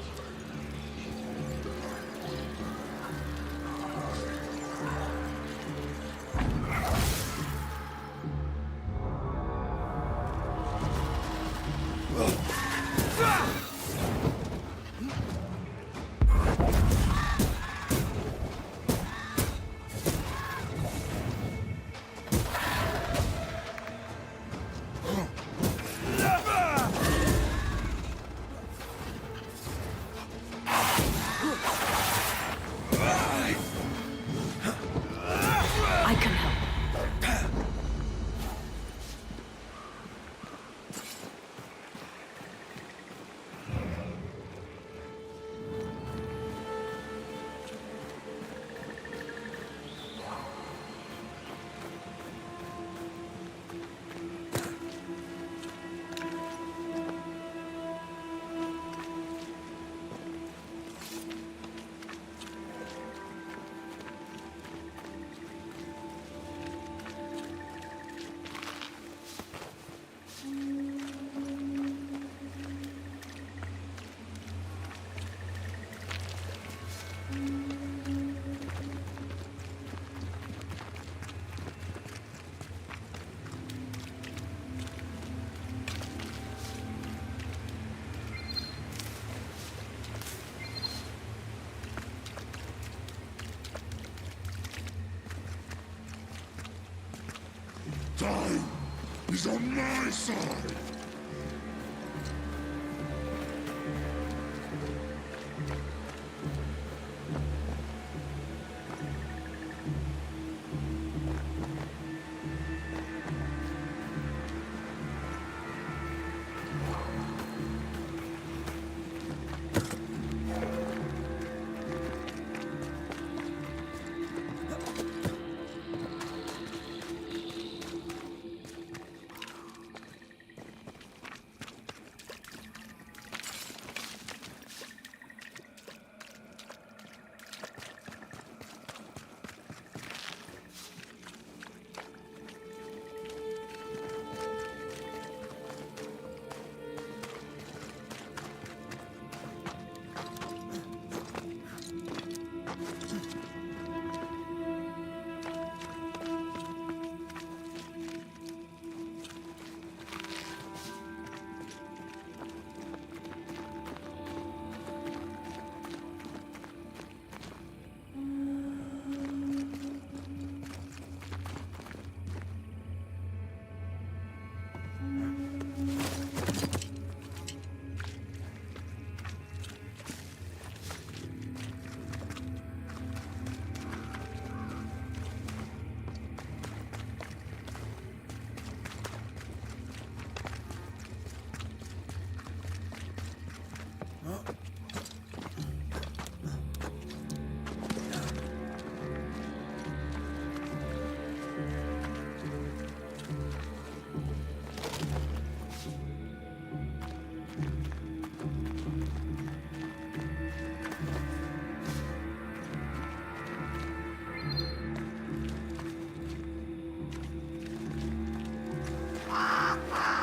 is on my side.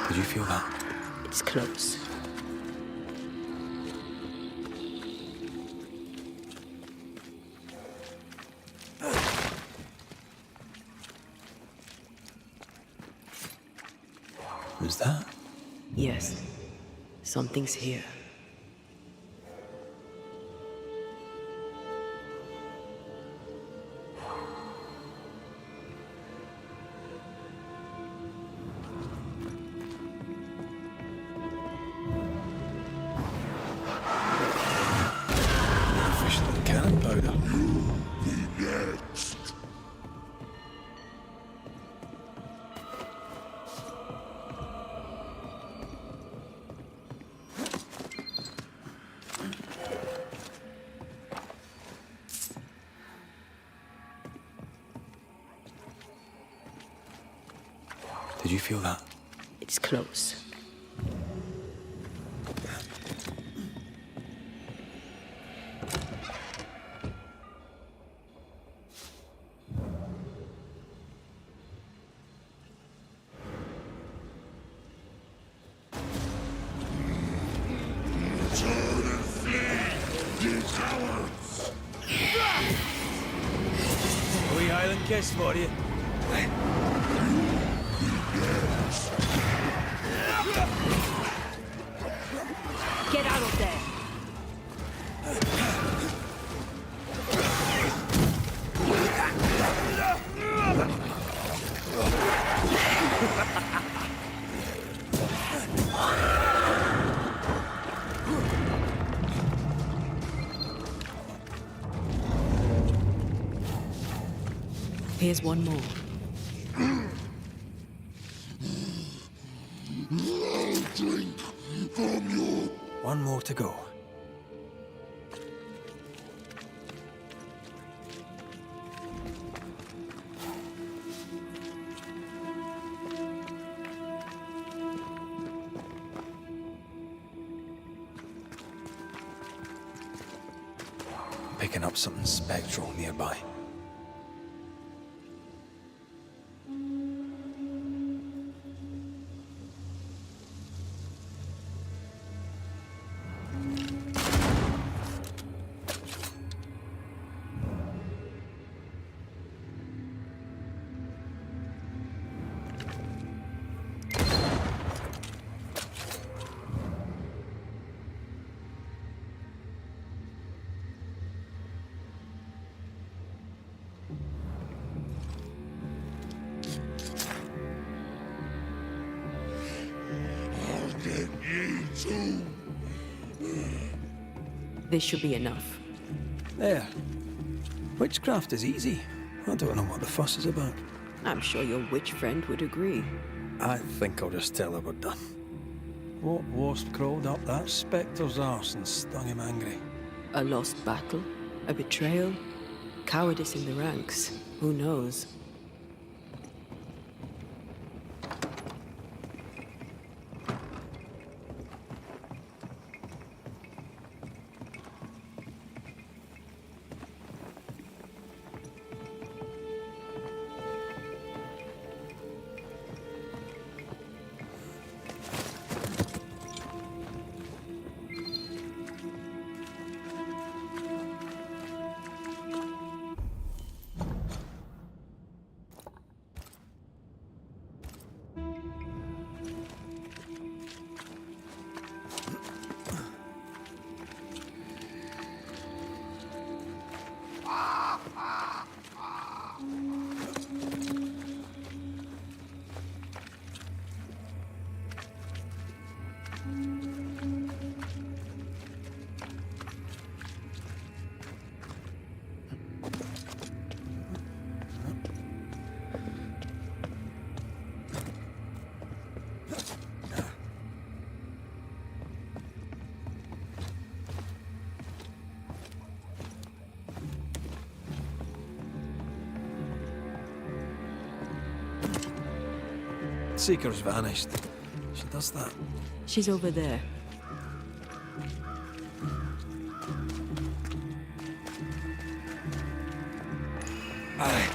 Did you feel that? It's close. Was that? Yes. Something's here. Official cannon powder. Did you feel that? It's close. A wee Highland kiss for you. Get out of there! Here's one more. I'll drink from your... One more to go. Picking up something spectral nearby. This should be enough. There. Witchcraft is easy. I don't know what the fuss is about. I'm sure your witch friend would agree. I think I'll just tell her we're done. What wasp crawled up that spectre's arse and stung him angry? A lost battle? A betrayal? Cowardice in the ranks? Who knows? Seeker's vanished. She does that. She's over there. Aye.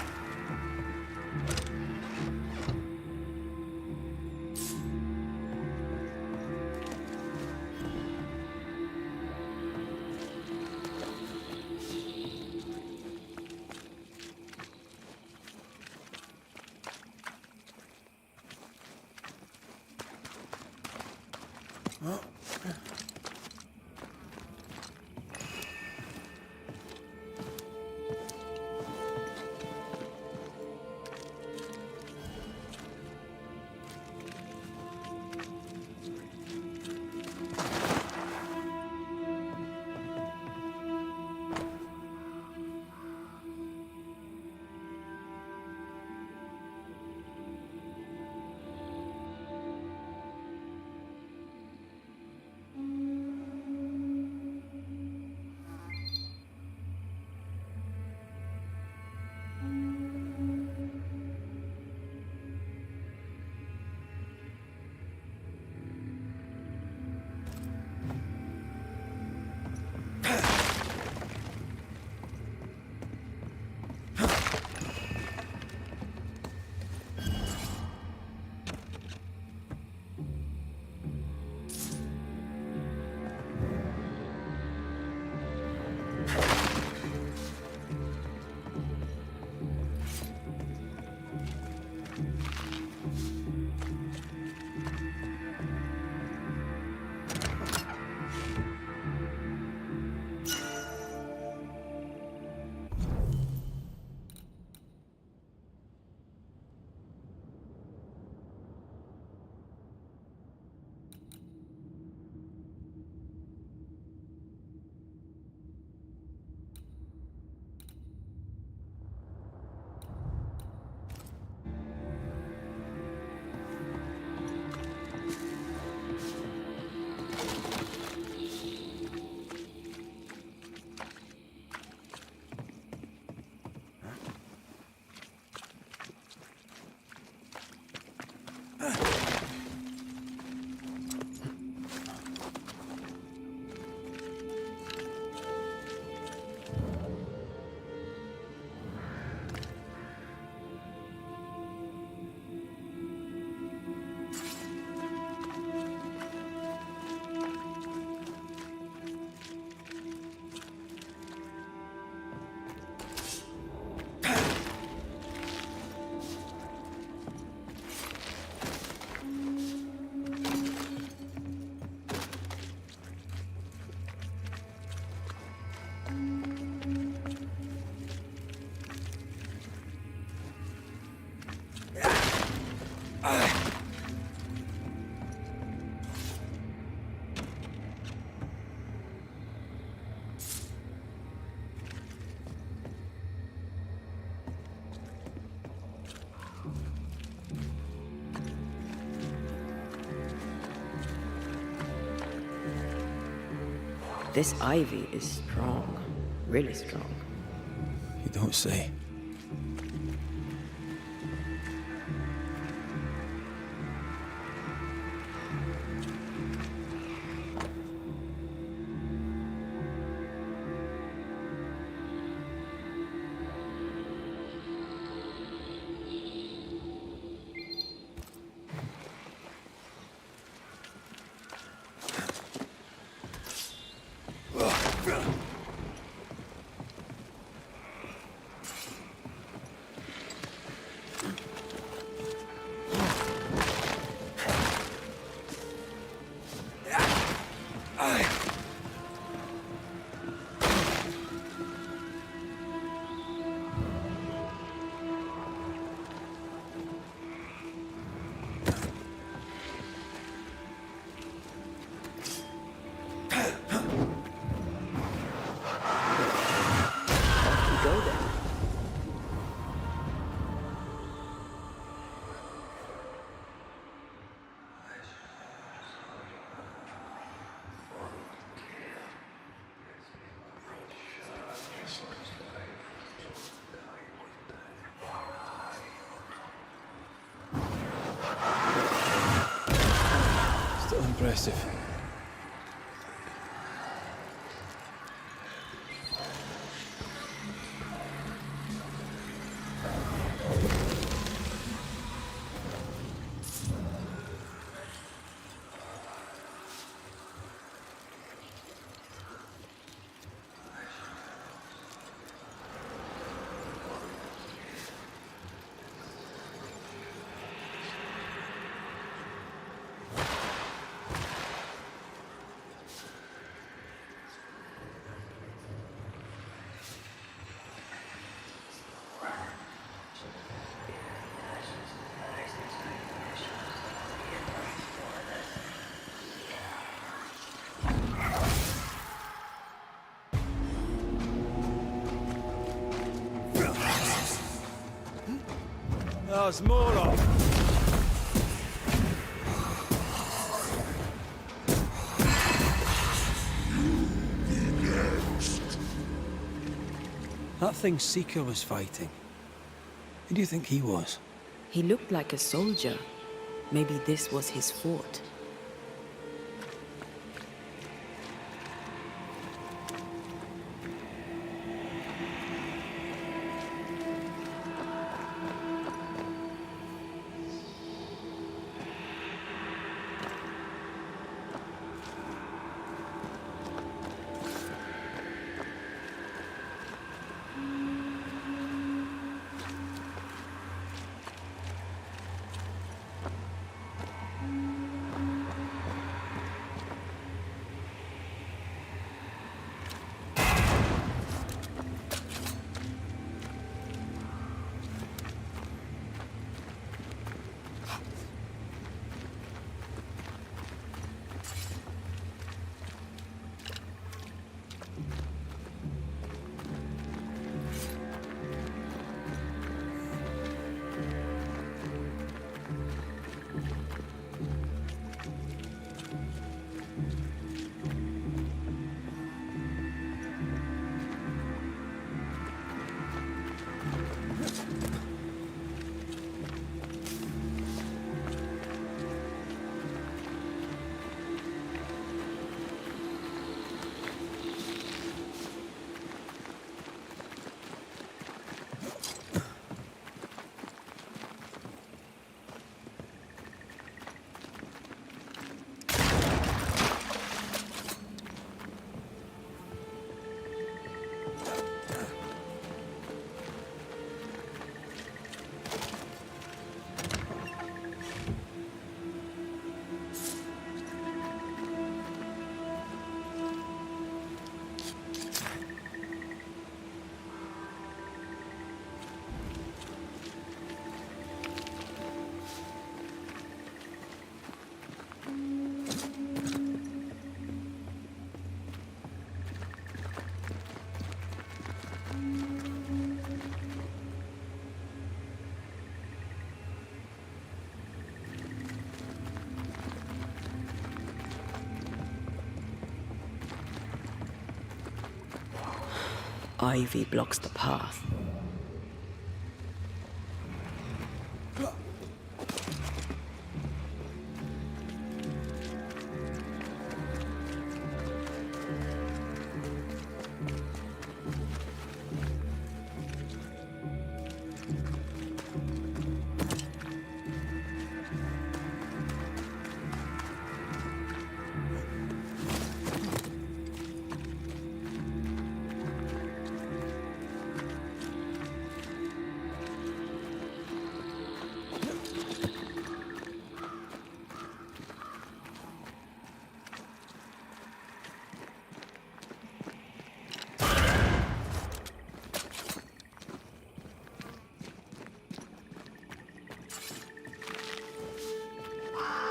This ivy is strong, really strong. You don't say. Still impressive. There's more of. That thing Seeker was fighting. Who do you think he was? He looked like a soldier. Maybe this was his fort. ivy blocks the path.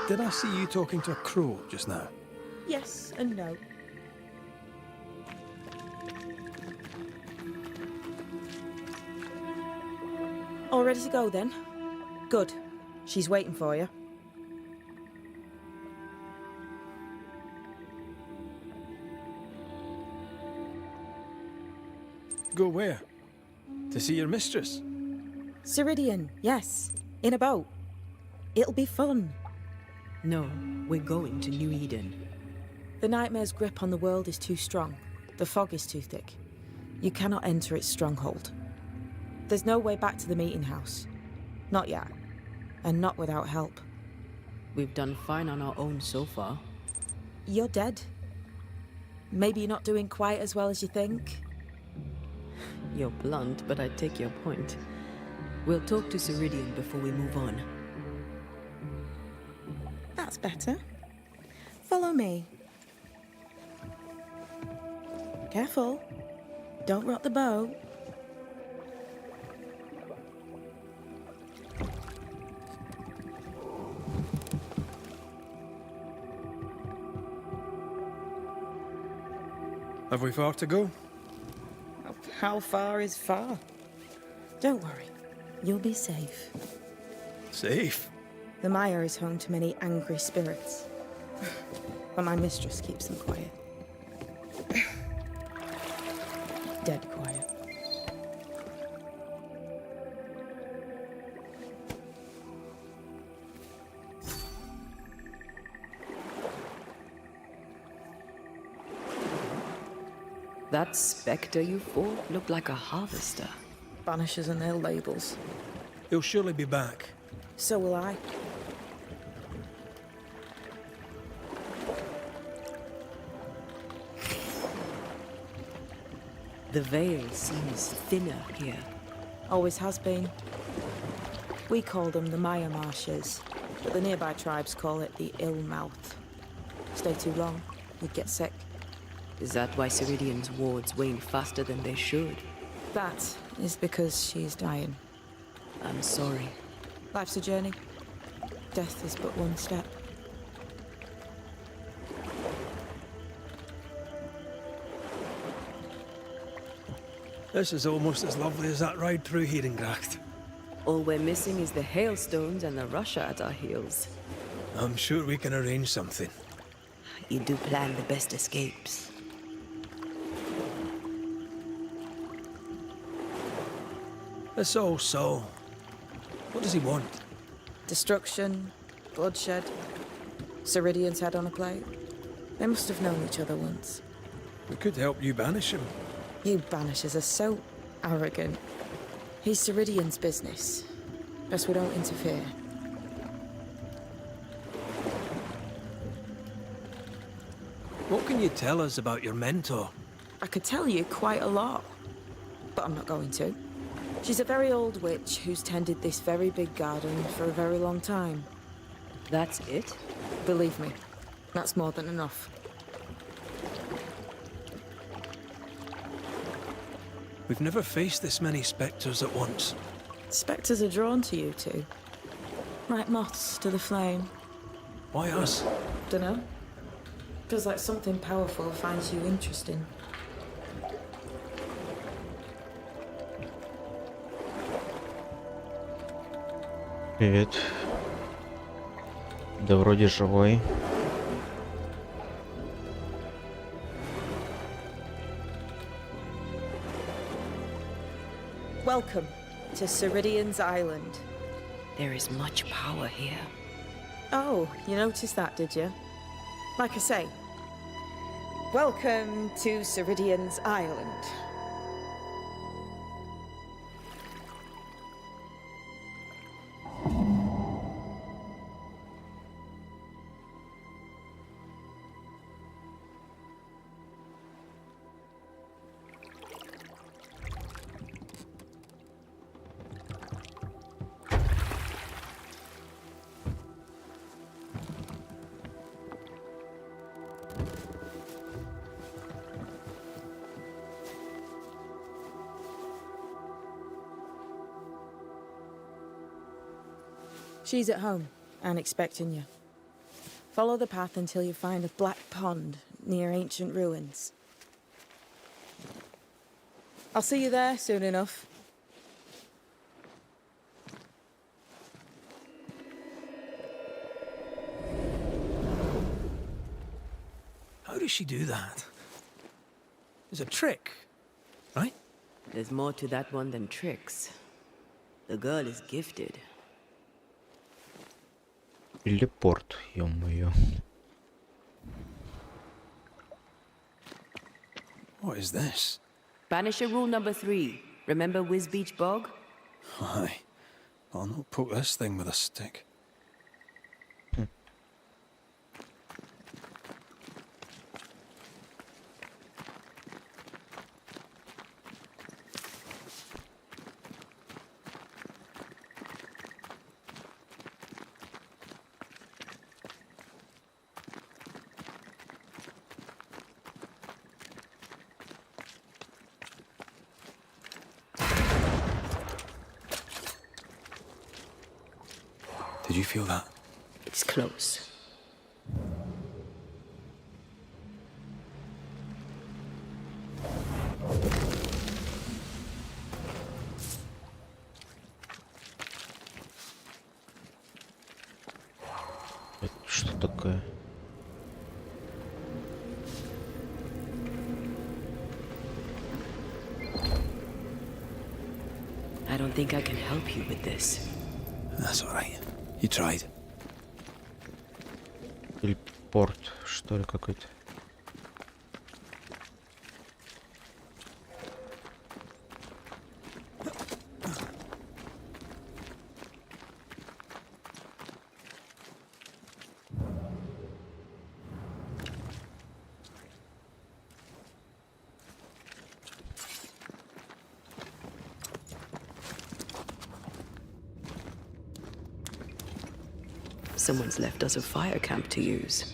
Did I see you talking to a crow just now? Yes and no. All ready to go then? Good. She's waiting for you. Go where? To see your mistress? Ceridian, yes. In a boat. It'll be fun. No, we're going to New Eden. The nightmare's grip on the world is too strong. The fog is too thick. You cannot enter its stronghold. There's no way back to the meeting house. Not yet. And not without help. We've done fine on our own so far. You're dead. Maybe you're not doing quite as well as you think. You're blunt, but I take your point. We'll talk to Ceridian before we move on. That's better. Follow me. Careful. Don't rock the boat. Have we far to go? How far is far? Don't worry. You'll be safe. Safe? The mire is home to many angry spirits. But my mistress keeps them quiet. Dead quiet. That spectre you fought looked like a harvester. Banishers and their labels. He'll surely be back. So will I. The veil seems thinner here. Always has been. We call them the Maya Marshes, but the nearby tribes call it the Ill Mouth. Stay too long, you'd get sick. Is that why Ceridian's wards wane faster than they should? That is because she's dying. I'm sorry. Life's a journey. Death is but one step. This is almost as lovely as that ride through Herengracht. All we're missing is the hailstones and the Russia at our heels. I'm sure we can arrange something. You do plan the best escapes. It's all so. What does he want? Destruction, bloodshed, Ceridian's head on a plate. They must have known each other once. We could help you banish him. You Banishers are so arrogant. He's Ceridian's business. Best we don't interfere. What can you tell us about your mentor? I could tell you quite a lot, but I'm not going to. She's a very old witch who's tended this very big garden for a very long time. That's it? Believe me, that's more than enough. We've never faced this many spectres at once. Spectres are drawn to you two. Like moths to the flame. Why us? Dunno. Feels like something powerful finds you interesting. Привет. Да вроде живой. Welcome to Ceridian's Island. There is much power here. Oh, you noticed that, did you? Like I say, welcome to Ceridian's Island. She's at home and expecting you. Follow the path until you find a black pond near ancient ruins. I'll see you there soon enough. How does she do that? It's a trick, right? There's more to that one than tricks. The girl is gifted. Телепорт, ё-моё. What is this? Banisher rule number 3. Remember Whiz Beach Bog? Aye. I'll not poke this thing with a stick. Did you feel that? It's close. Это что такое? I don't think I can help you with this. That's all right. You tried. Телепорт, что ли, какой-то? Someone's left us a fire camp to use.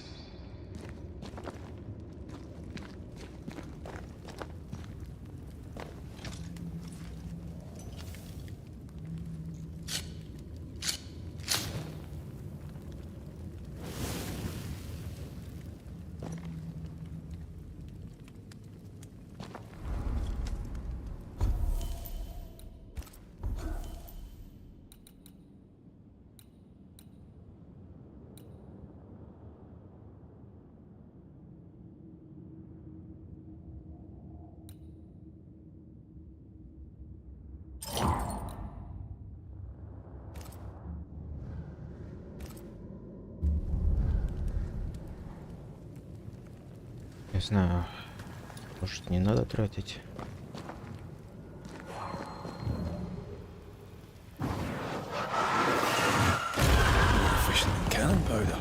Не знаю, может, не надо тратить. Efficient than cannon powder.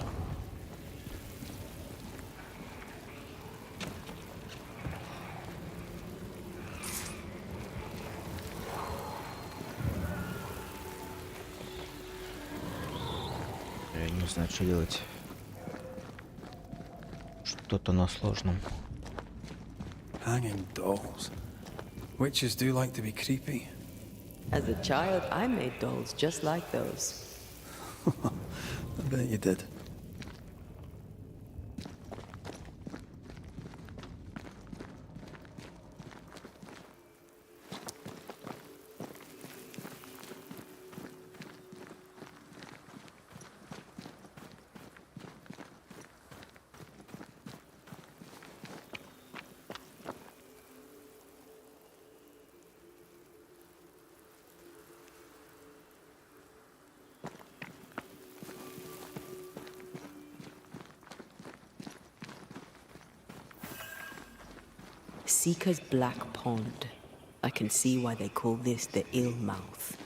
Я не знаю, что делать. Что-то на сложном. Hanging dolls. Witches do like to be creepy. As a child, I made dolls just like those. I bet you did. Seeker's Black Pond. I can see why they call this the Ill Mouth.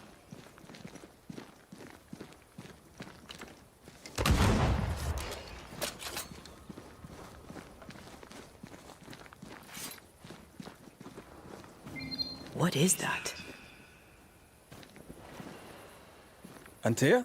What is that? Antea?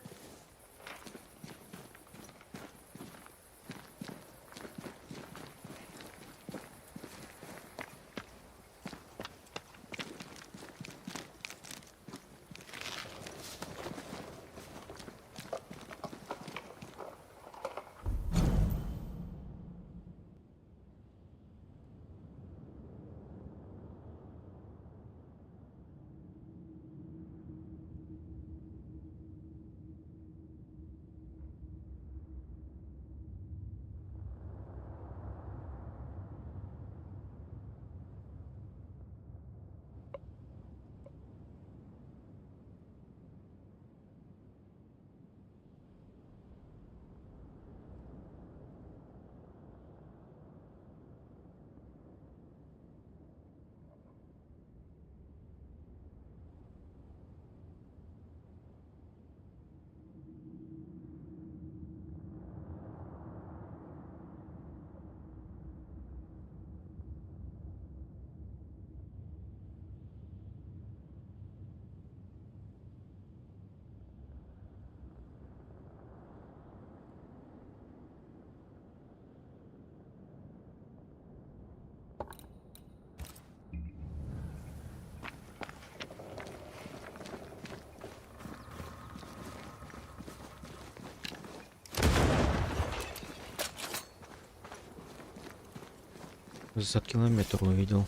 За километр увидел.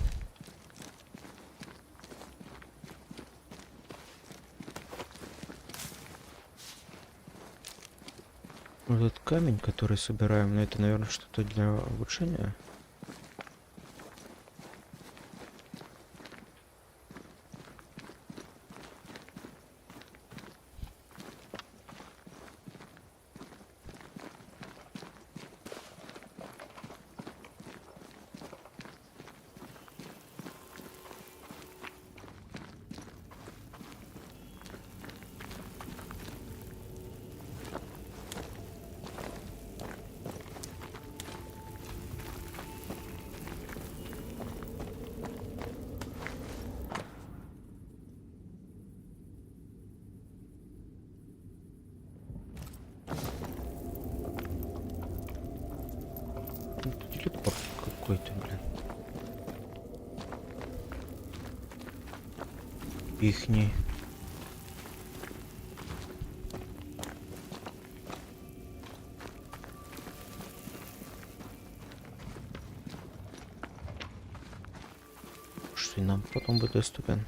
Вот этот камень, который собираем, но это, наверное, что-то для улучшения. Телепорт какой-то, блин. Ихний. Что и нам потом будет доступен.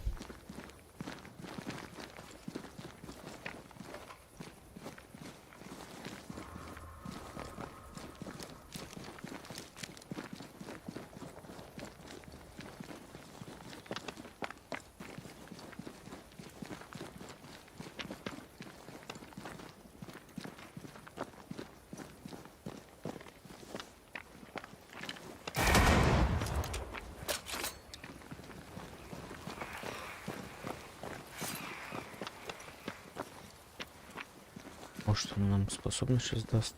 Может, он нам способность сейчас даст.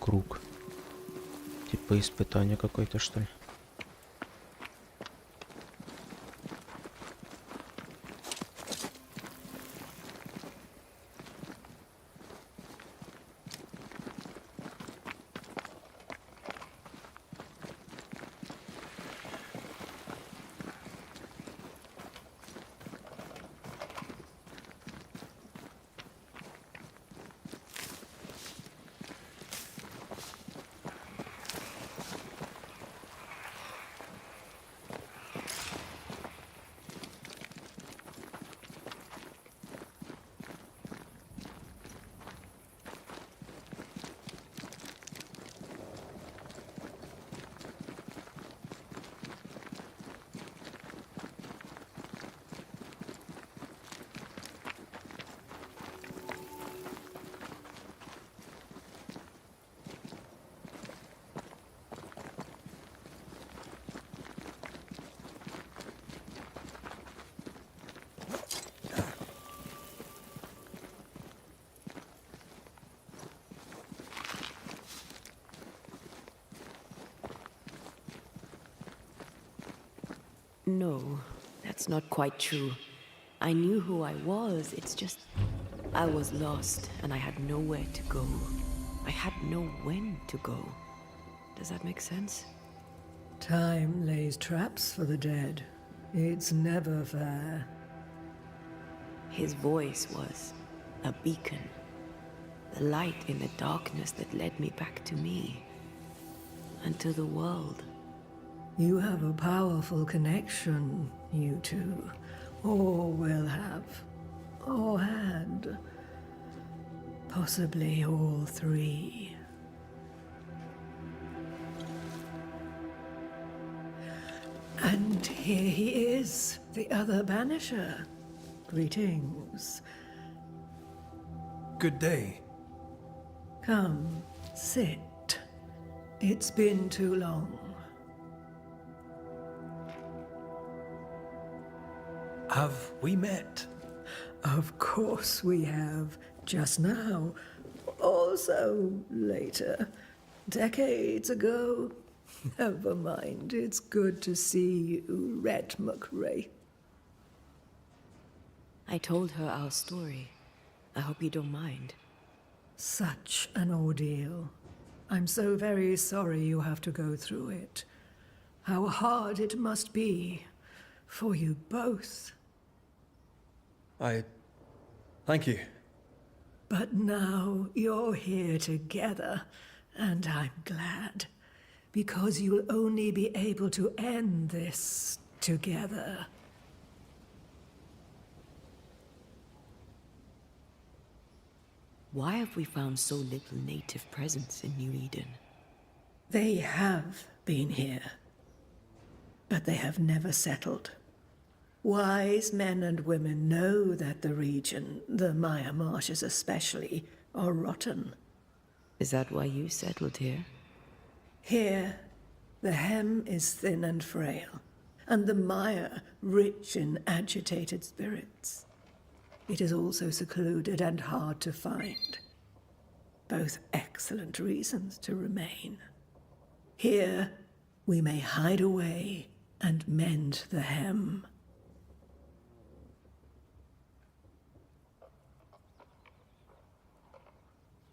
Круг. Типа испытание какое-то, что ли? No, that's not quite true. I knew who I was, it's just... I was lost, and I had nowhere to go. I had no when to go. Does that make sense? Time lays traps for the dead. It's never fair. His voice was a beacon. The light in the darkness that led me back to me. And to the world. You have a powerful connection, you two. Or will have. Or had. Possibly all three. And here he is, the other Banisher. Greetings. Good day. Come, sit. It's been too long. Have we met? Of course we have. Just now. Also later. Decades ago. Never mind. It's good to see you, Red McRae. I told her our story. I hope you don't mind. Such an ordeal. I'm so very sorry you have to go through it. How hard it must be for you both. Thank you. But now you're here together, and I'm glad. Because you'll only be able to end this together. Why have we found so little native presence in New Eden? They have been here, but they have never settled. Wise men and women know that the region, the Maya marshes especially, are rotten. Is that why you settled here? Here, the hem is thin and frail, and the Maya rich in agitated spirits. It is also secluded and hard to find. Both excellent reasons to remain. Here, we may hide away and mend the hem.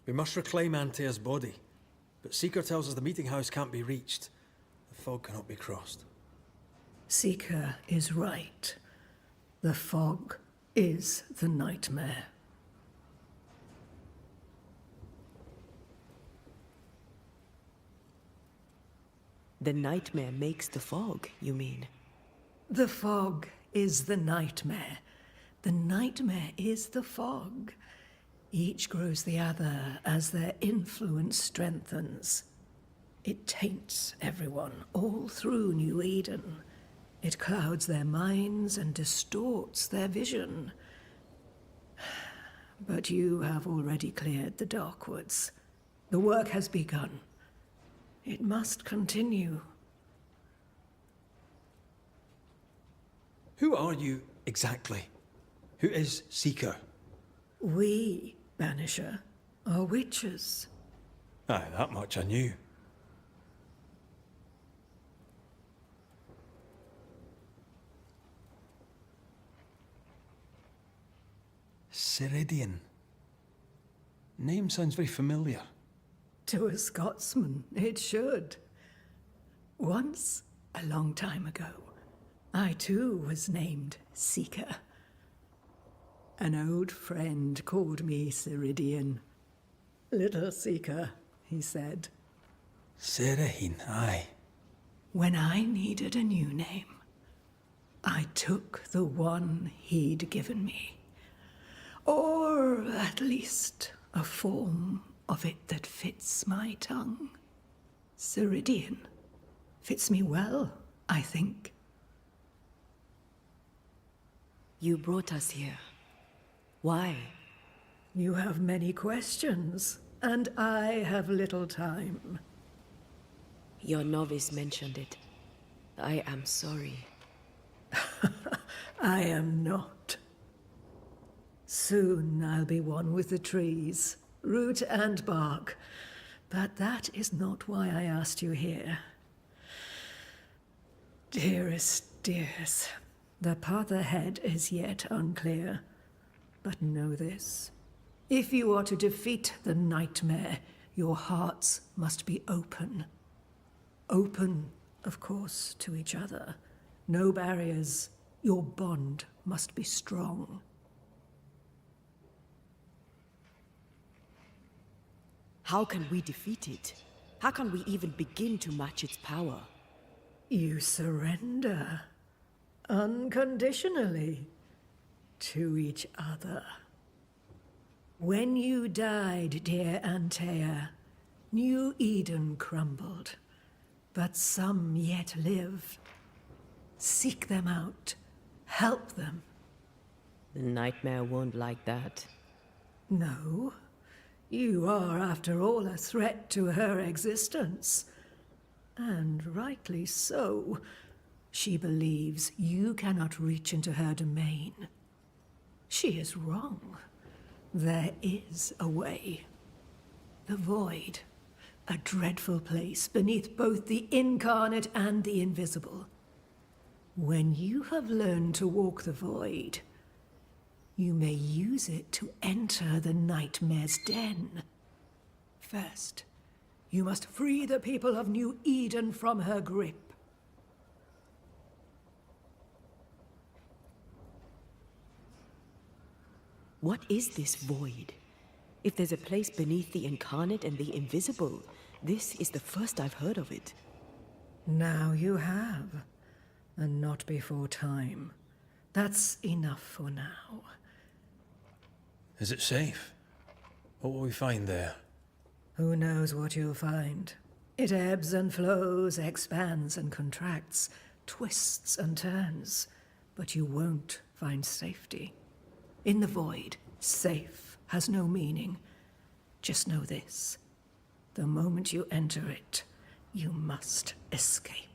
We must reclaim Antea's body, but Seeker tells us the meeting house can't be reached. The fog cannot be crossed. Seeker is right. The fog is the nightmare. The nightmare makes the fog, you mean? The fog is the nightmare. The nightmare is the fog. Each grows the other as their influence strengthens. It taints everyone all through New Eden. It clouds their minds and distorts their vision. But you have already cleared the Darkwoods. The work has begun. It must continue. Who are you exactly? Who is Seeker? We, Banisher, are witches. Aye, that much I knew. Ceridian. Name sounds very familiar. To a Scotsman, it should. Once, a long time ago, I too was named Seeker. An old friend called me Ceridian. Little Seeker, he said. Ceridian, aye. When I needed a new name, I took the one he'd given me. Or at least a form of it that fits my tongue. Ceridian fits me well, I think. You brought us here. Why? You have many questions, and I have little time. Your novice mentioned it. I am sorry. I am not. Soon I'll be one with the trees, root and bark. But that is not why I asked you here. Dearest dears, the path ahead is yet unclear. But know this. If you are to defeat the nightmare, your hearts must be open. Open, of course, to each other. No barriers. Your bond must be strong. How can we defeat it? How can we even begin to match its power? You surrender. Unconditionally. To each other. When you died, dear Antea, New Eden crumbled. But some yet live. Seek them out. Help them. The nightmare won't like that. No. You are, after all, a threat to her existence. And rightly so. She believes you cannot reach into her domain. She is wrong. There is a way. The void. A dreadful place beneath both the incarnate and the invisible. When you have learned to walk the void, you may use it to enter the nightmare's den. First, you must free the people of New Eden from her grip. What is this void? If there's a place beneath the incarnate and the invisible, this is the first I've heard of it. Now you have. And not before time. That's enough for now. Is it safe? What will we find there? Who knows what you'll find? It ebbs and flows, expands and contracts, twists and turns. But you won't find safety. In the void, safe has no meaning. Just know this. The moment you enter it, you must escape.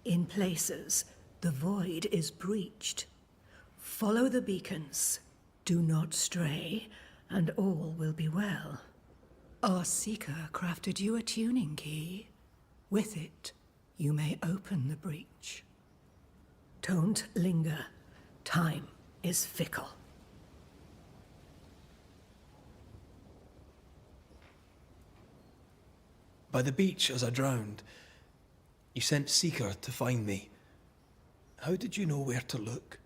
In places, the void is breached. Follow the beacons. Do not stray, and all will be well. Our seeker crafted you a tuning key. With it, you may open the breach. Don't linger. Time is fickle. By the beach as I drowned, you sent Seeker to find me. How did you know where to look?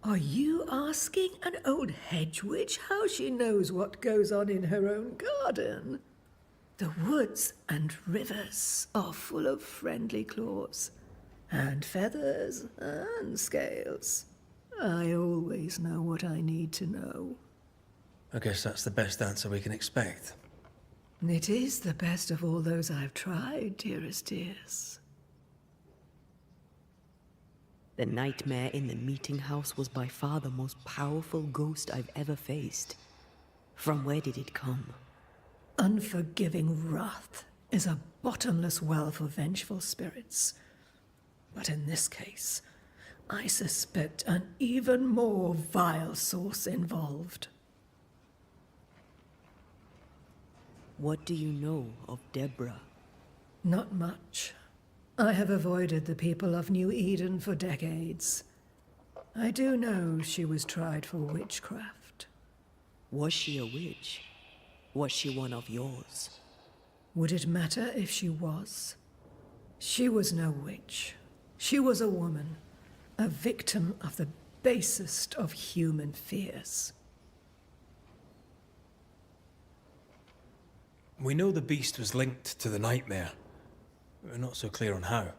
Are you asking an old hedge witch how she knows what goes on in her own garden? The woods and rivers are full of friendly claws, and feathers and scales. I always know what I need to know. I guess that's the best answer we can expect. It is the best of all those I've tried, dearest dears. The nightmare in the meeting house was by far the most powerful ghost I've ever faced. From where did it come? Unforgiving wrath is a bottomless well for vengeful spirits. But in this case, I suspect an even more vile source involved. What do you know of Deborah? Not much. I have avoided the people of New Eden for decades. I do know she was tried for witchcraft. Was she a witch? Was she one of yours? Would it matter if she was? She was no witch. She was a woman, a victim of the basest of human fears. We know the beast was linked to the nightmare. We're not so clear on how.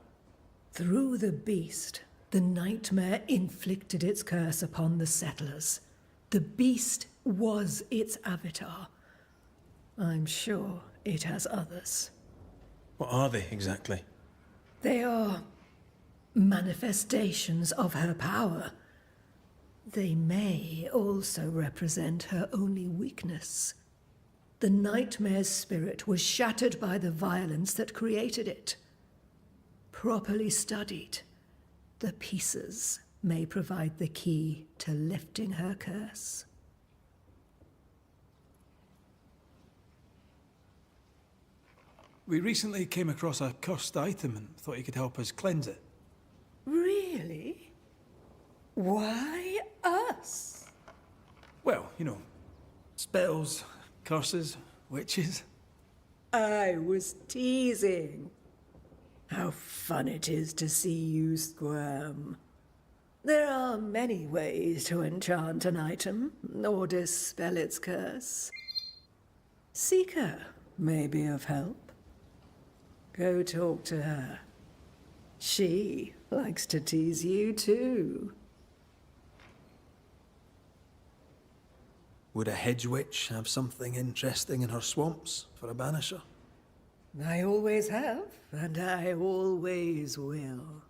Through the beast, the nightmare inflicted its curse upon the settlers. The beast was its avatar. I'm sure it has others. What are they exactly? They are manifestations of her power. They may also represent her only weakness. The nightmare's spirit was shattered by the violence that created it. Properly studied, the pieces may provide the key to lifting her curse. We recently came across a cursed item and thought you could help us cleanse it. Really? Why us? Well, you know, spells, curses, witches. I was teasing. How fun it is to see you squirm. There are many ways to enchant an item or dispel its curse. Seeker may be of help. Go talk to her. She likes to tease you too. Would a hedge witch have something interesting in her swamps for a banisher? I always have, and I always will.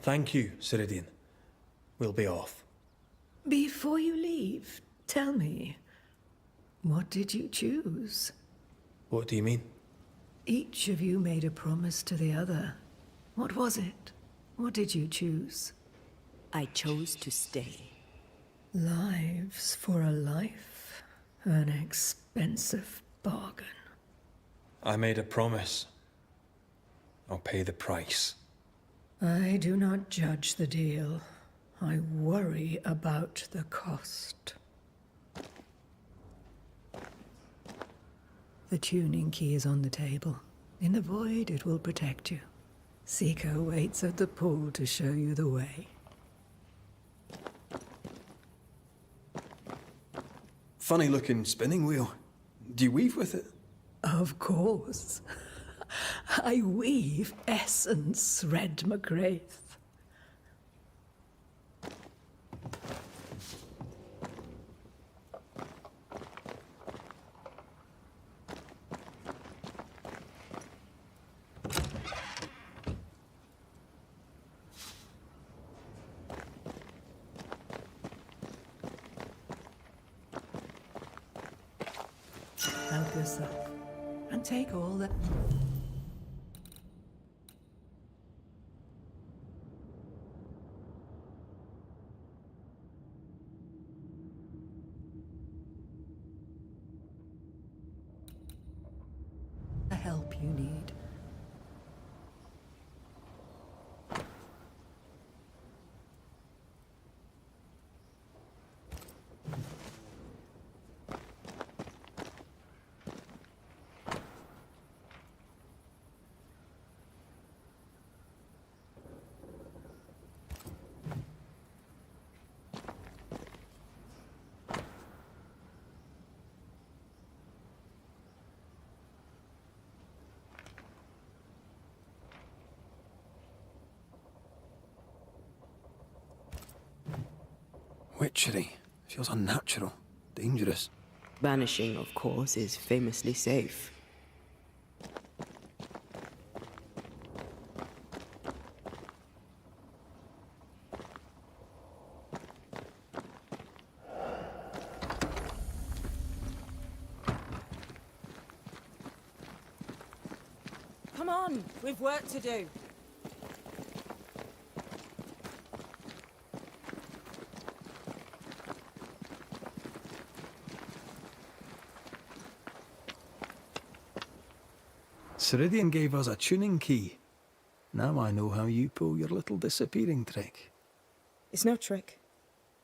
Thank you, Ceridian. We'll be off. Before you leave, tell me, what did you choose? What do you mean? Each of you made a promise to the other. What was it? What did you choose? I chose to stay. Lives for a life. An expensive bargain. I made a promise. I'll pay the price. I do not judge the deal. I worry about the cost. The tuning key is on the table. In the void, it will protect you. Seeker waits at the pool to show you the way. Funny looking spinning wheel. Do you weave with it? Of course. I weave essence, Red McGrath. Help yourself and take all that. The help you need. Witchery. Feels unnatural. Dangerous. Banishing, of course, is famously safe. Come on, we've work to do. Ceridian gave us a tuning key. Now I know how you pull your little disappearing trick. It's no trick.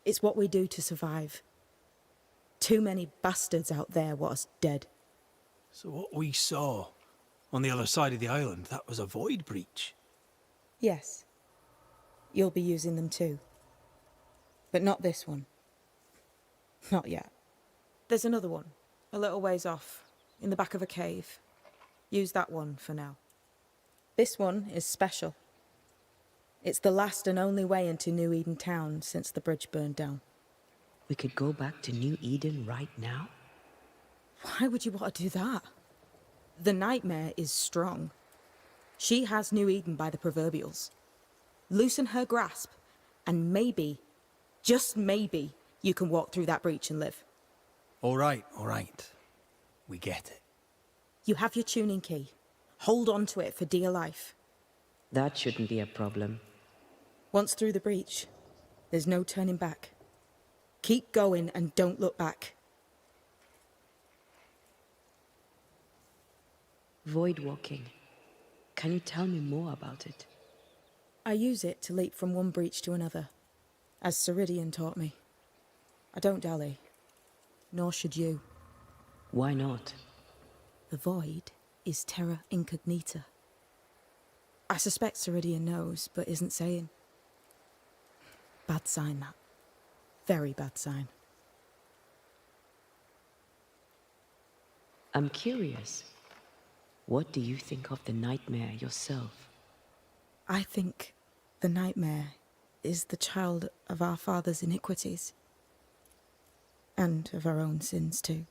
It's what we do to survive. Too many bastards out there want us dead. So what we saw on the other side of the island, that was a void breach? Yes. You'll be using them too. But not this one. Not yet. There's another one, a little ways off, in the back of a cave. Use that one for now. This one is special. It's the last and only way into New Eden town since the bridge burned down. We could go back to New Eden right now? Why would you want to do that? The nightmare is strong. She has New Eden by the proverbials. Loosen her grasp, and maybe, just maybe, you can walk through that breach and live. All right. We get it. You have your tuning key. Hold on to it for dear life. That shouldn't be a problem. Once through the breach, there's no turning back. Keep going and don't look back. Void walking. Can you tell me more about it? I use it to leap from one breach to another, as Ceridian taught me. I don't dally, nor should you. Why not? The void is terra incognita. I suspect Ceridian knows, but isn't saying. Bad sign, that. Very bad sign. I'm curious. What do you think of the nightmare yourself? I think the nightmare is the child of our father's iniquities. And of our own sins, too.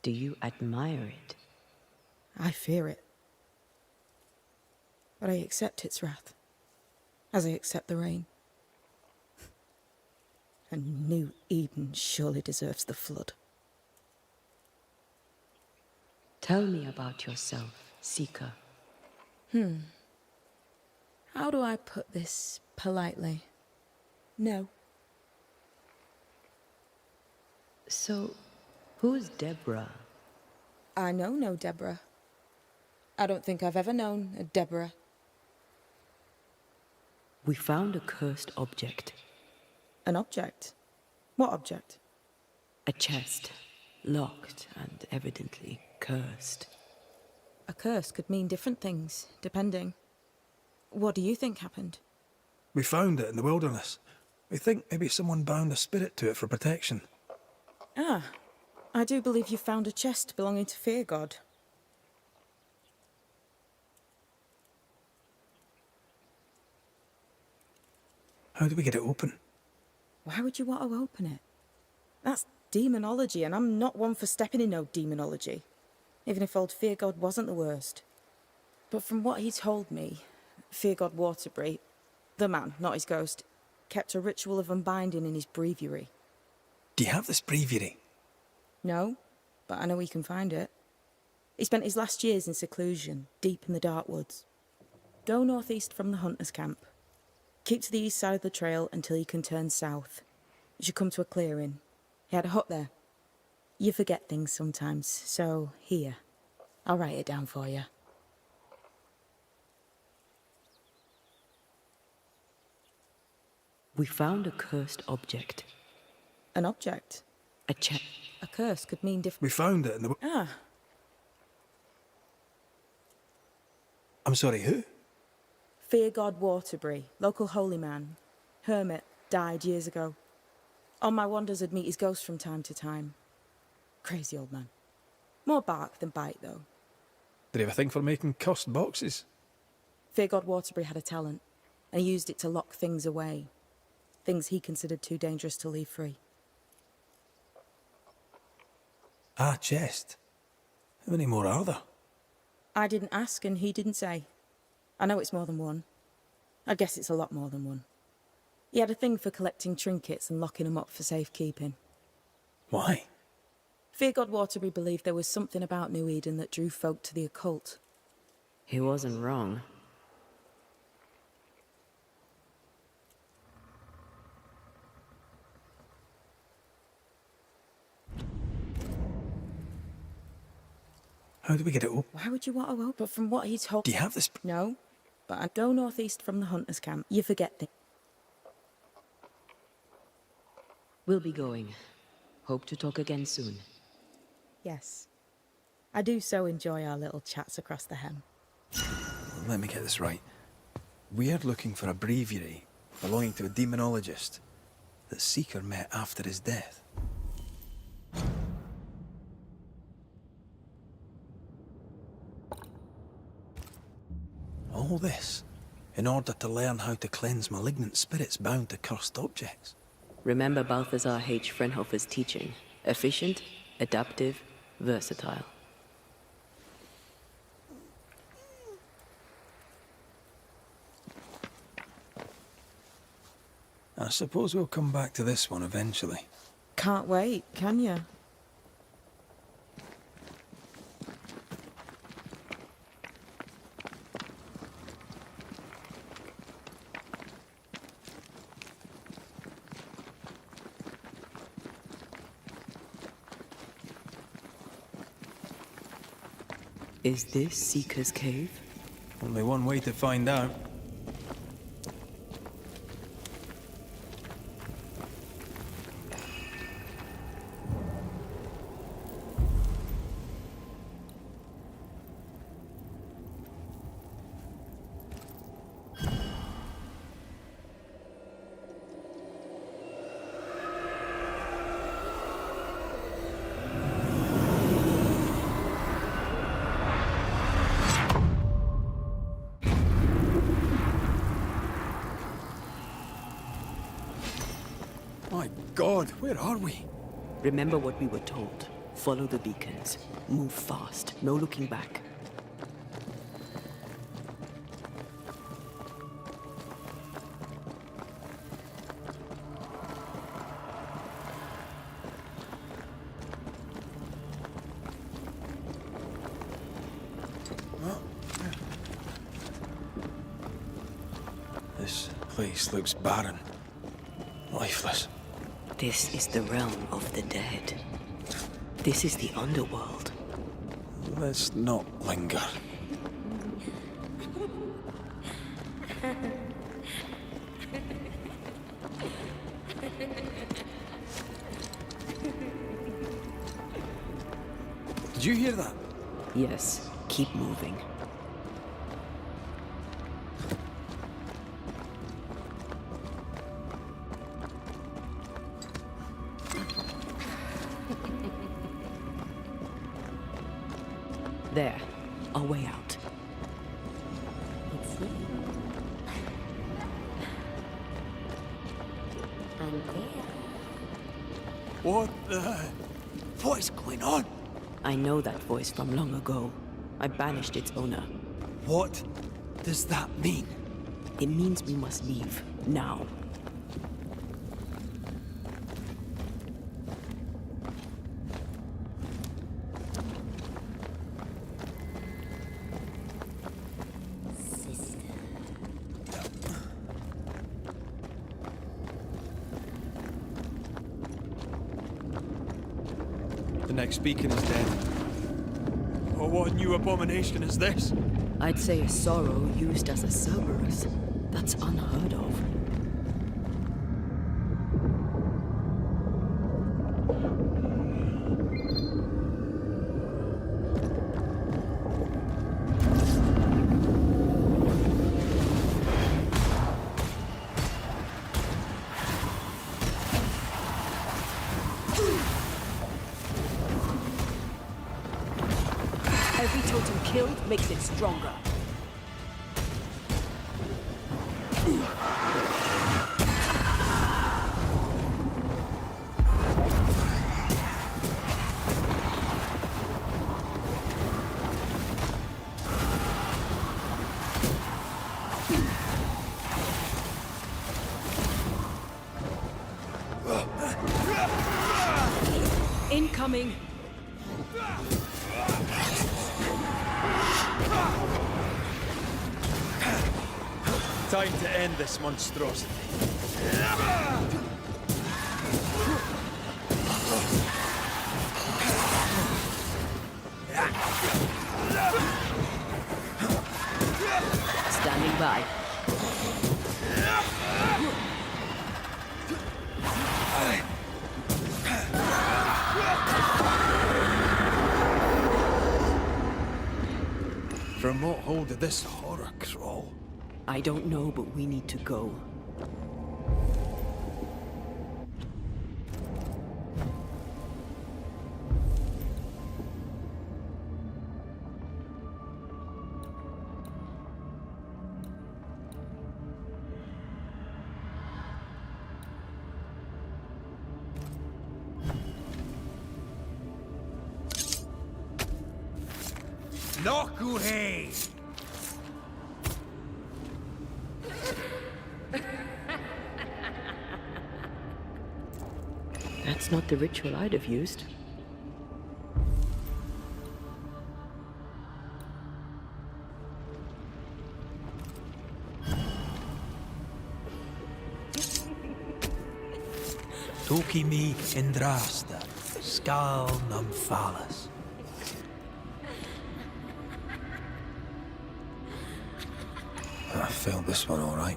Do you admire it? I fear it. But I accept its wrath, as I accept the rain. And New Eden surely deserves the flood. Tell me about yourself, Seeker. How do I put this politely? No. So, who's Deborah? I know no Deborah. I don't think I've ever known a Deborah. We found a cursed object. An object? What object? A chest, locked and evidently cursed. A curse could mean different things, depending. What do you think happened? We found it in the wilderness. We think maybe someone bound a spirit to it for protection. Ah, I do believe you found a chest belonging to Fear God. How do we get it open? Why would you want to open it? That's demonology, and I'm not one for stepping in no demonology. Even if old Fear God wasn't the worst. But from what he told me, Fear God Waterbury, the man, not his ghost, kept a ritual of unbinding in his breviary. Do you have this breviary? No, but I know he can find it. He spent his last years in seclusion, deep in the dark woods. Go northeast from the hunter's camp. Keep to the east side of the trail until you can turn south. You should come to a clearing. He had a hut there. You forget things sometimes, so here. I'll write it down for you. We found a cursed object. An object? A chest. A curse could mean different... We found it in the... Ah, I'm sorry, who? Fear God Waterbury, local holy man. Hermit, died years ago. On my wanders I'd meet his ghost from time to time. Crazy old man. More bark than bite, though. Did he have a thing for making cursed boxes? Fear God Waterbury had a talent, and he used it to lock things away. Things he considered too dangerous to leave free. Ah, chest. How many more are there? I didn't ask, and he didn't say. I know it's more than one. I guess it's a lot more than one. He had a thing for collecting trinkets and locking them up for safekeeping. Why? Fear God Waterbury believed there was something about New Eden that drew folk to the occult. He wasn't wrong. How do we get it open? Why would you want to open? But from what he told... Do you have this? No, but I go northeast from the hunter's camp. You forget things. We'll be going. Hope to talk again soon. Yes. I do so enjoy our little chats across the hem. Let me get this right. We're looking for a breviary belonging to a demonologist that Seeker met after his death. all this in order to learn how to cleanse malignant spirits bound to cursed objects. Remember Balthazar H. Frenhofer's teaching. Efficient, adaptive, versatile. I suppose we'll come back to this one eventually. Can't wait, can you? Is this Seeker's Cave? Only one way to find out. My God, where are we? Remember what we were told. Follow the beacons. Move fast. No looking back. This place looks barren. Lifeless. This is the realm of the dead. This is the underworld. Let's not linger. Did you hear that? Yes, keep moving. There, our way out. What the... What is going on? I know that voice from long ago. I banished its owner. What does that mean? It means we must leave, now. The next beacon is dead. Oh, what new abomination is this? I'd say a sorrow used as a Cerberus. That's unheard of. Every totem killed makes it stronger. Incoming! Time to end this monstrosity. Standing by. From what hole did this horror crawl? I don't know, but we need to go. Nokuhei! That's not the ritual I'd have used. Tukimi Indrasta, Skal Numphalis. I failed this one all right.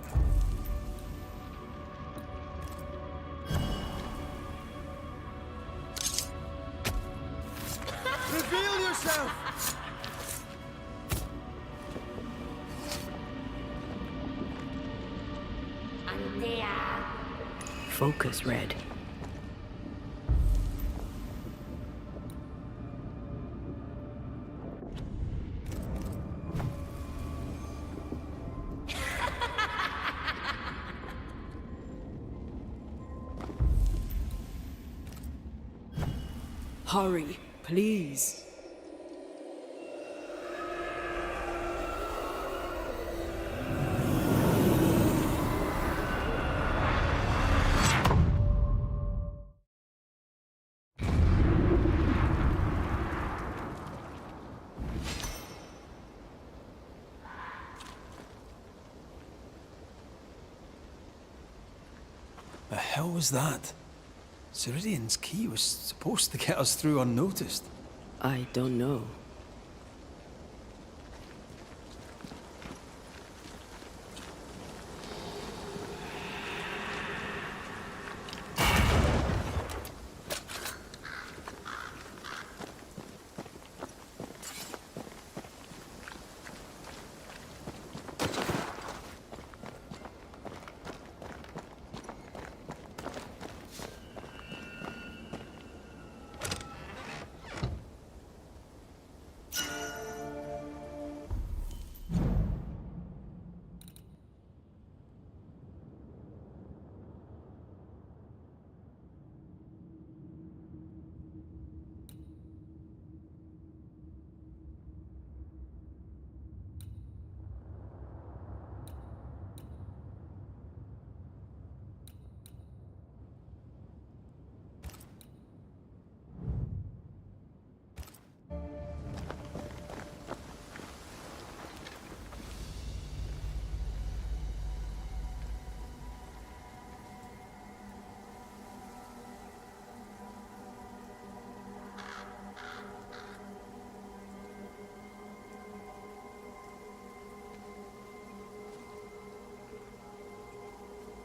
Reveal yourself! Focus, Red. Hurry, please. The hell was that? Ceridian's key was supposed to get us through unnoticed. I don't know.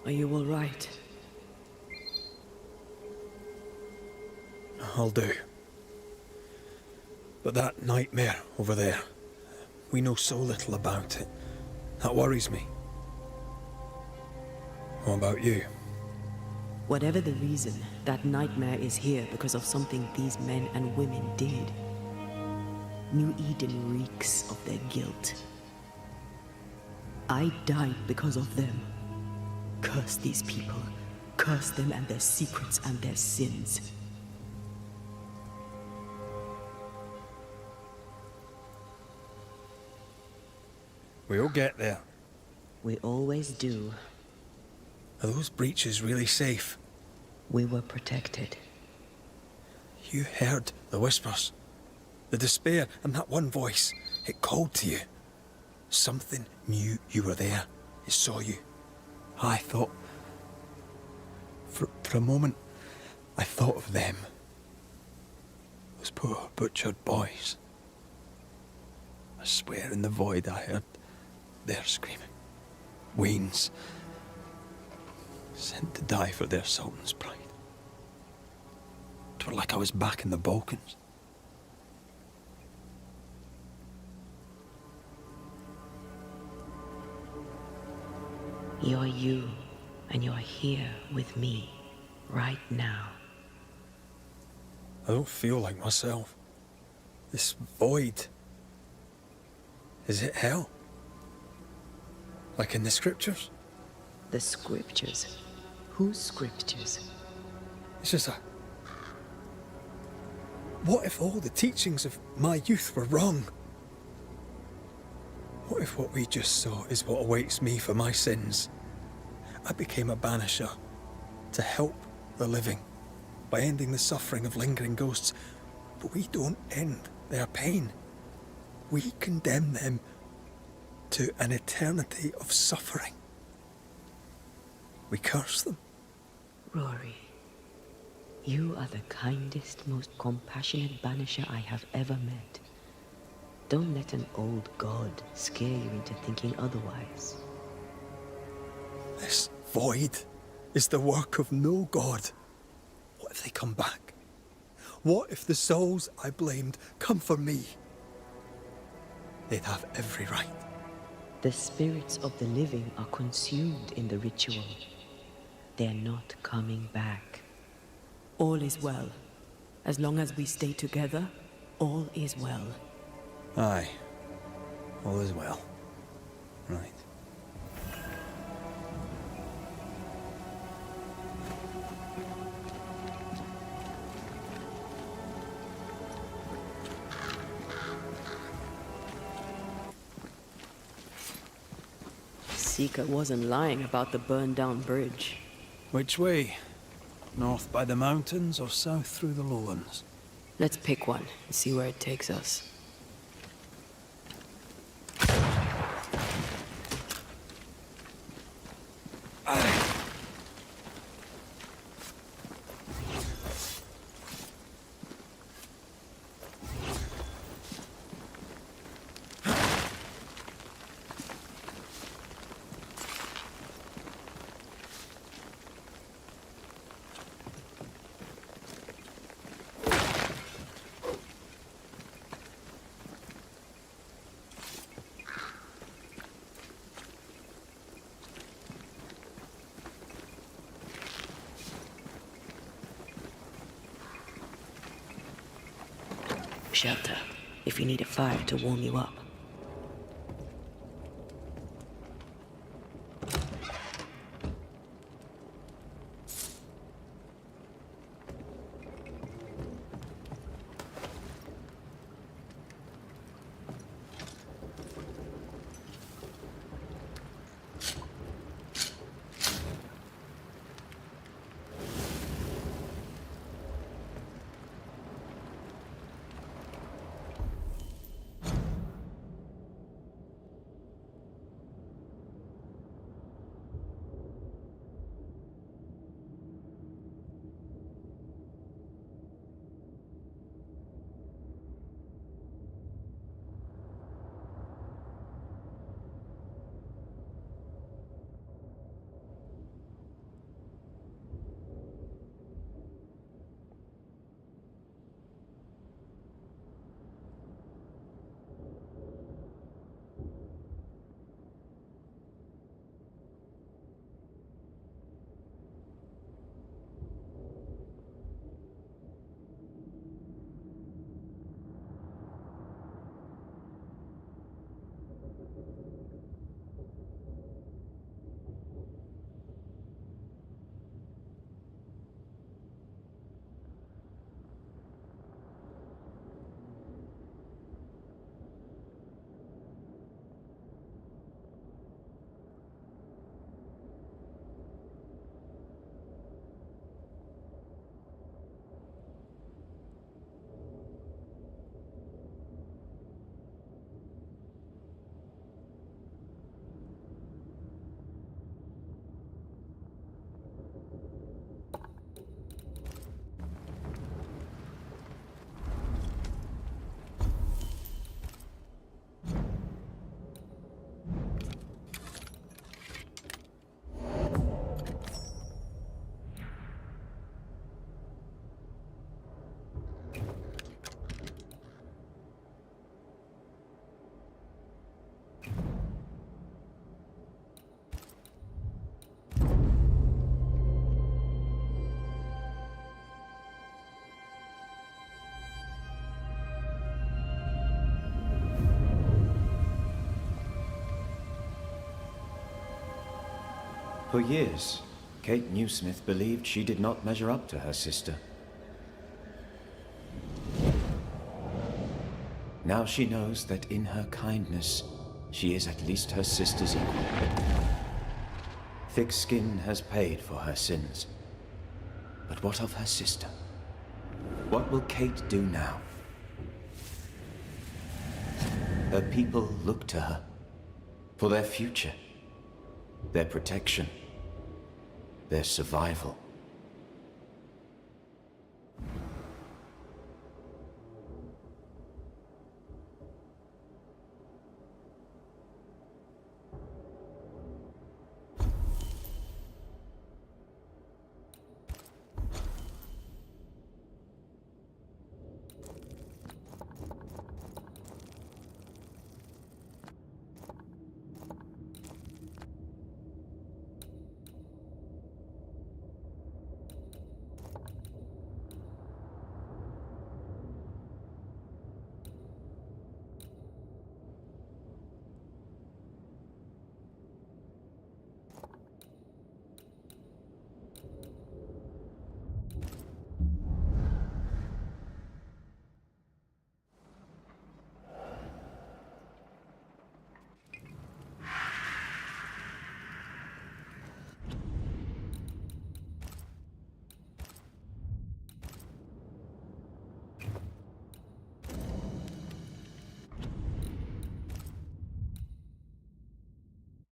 Are you all right? I'll do. But that nightmare over there, we know so little about it. That worries me. What about you? Whatever the reason, that nightmare is here because of something these men and women did. New Eden reeks of their guilt. I died because of them. Curse these people. Curse them and their secrets and their sins. We'll get there. We always do. Are those breaches really safe? We were protected. You heard the whispers, the despair, and that one voice. It called to you. Something knew you were there. It saw you. I thought... For a moment, I thought of them. Those poor butchered boys. I swear in the void I heard their screaming. Weans. Sent to die for their sultan's pride. It was like I was back in the Balkans. You're you, and you're here with me, right now. I don't feel like myself. This void. Is it hell? Like in the scriptures? The scriptures? Whose scriptures? It's just a... What if all the teachings of my youth were wrong? What if what we just saw is what awaits me for my sins? I became a banisher to help the living by ending the suffering of lingering ghosts, but we don't end their pain. We condemn them to an eternity of suffering. We curse them. Rory, you are the kindest, most compassionate banisher I have ever met. Don't let an old god scare you into thinking otherwise. This void is the work of no god. What if they come back? What if the souls I blamed come for me? They'd have every right. The spirits of the living are consumed in the ritual. They're not coming back. All is well. As long as we stay together, all is well. Aye. All is well. Right. Seeker wasn't lying about the burned-down bridge. Which way? North by the mountains or south through the lowlands? Let's pick one and see where it takes us. Shelter, if you need a fire to warm you up. For years, Kate Newsmith believed she did not measure up to her sister. Now she knows that in her kindness, she is at least her sister's equal. Thick skin has paid for her sins. But what of her sister? What will Kate do now? Her people look to her for their future, their protection, their survival.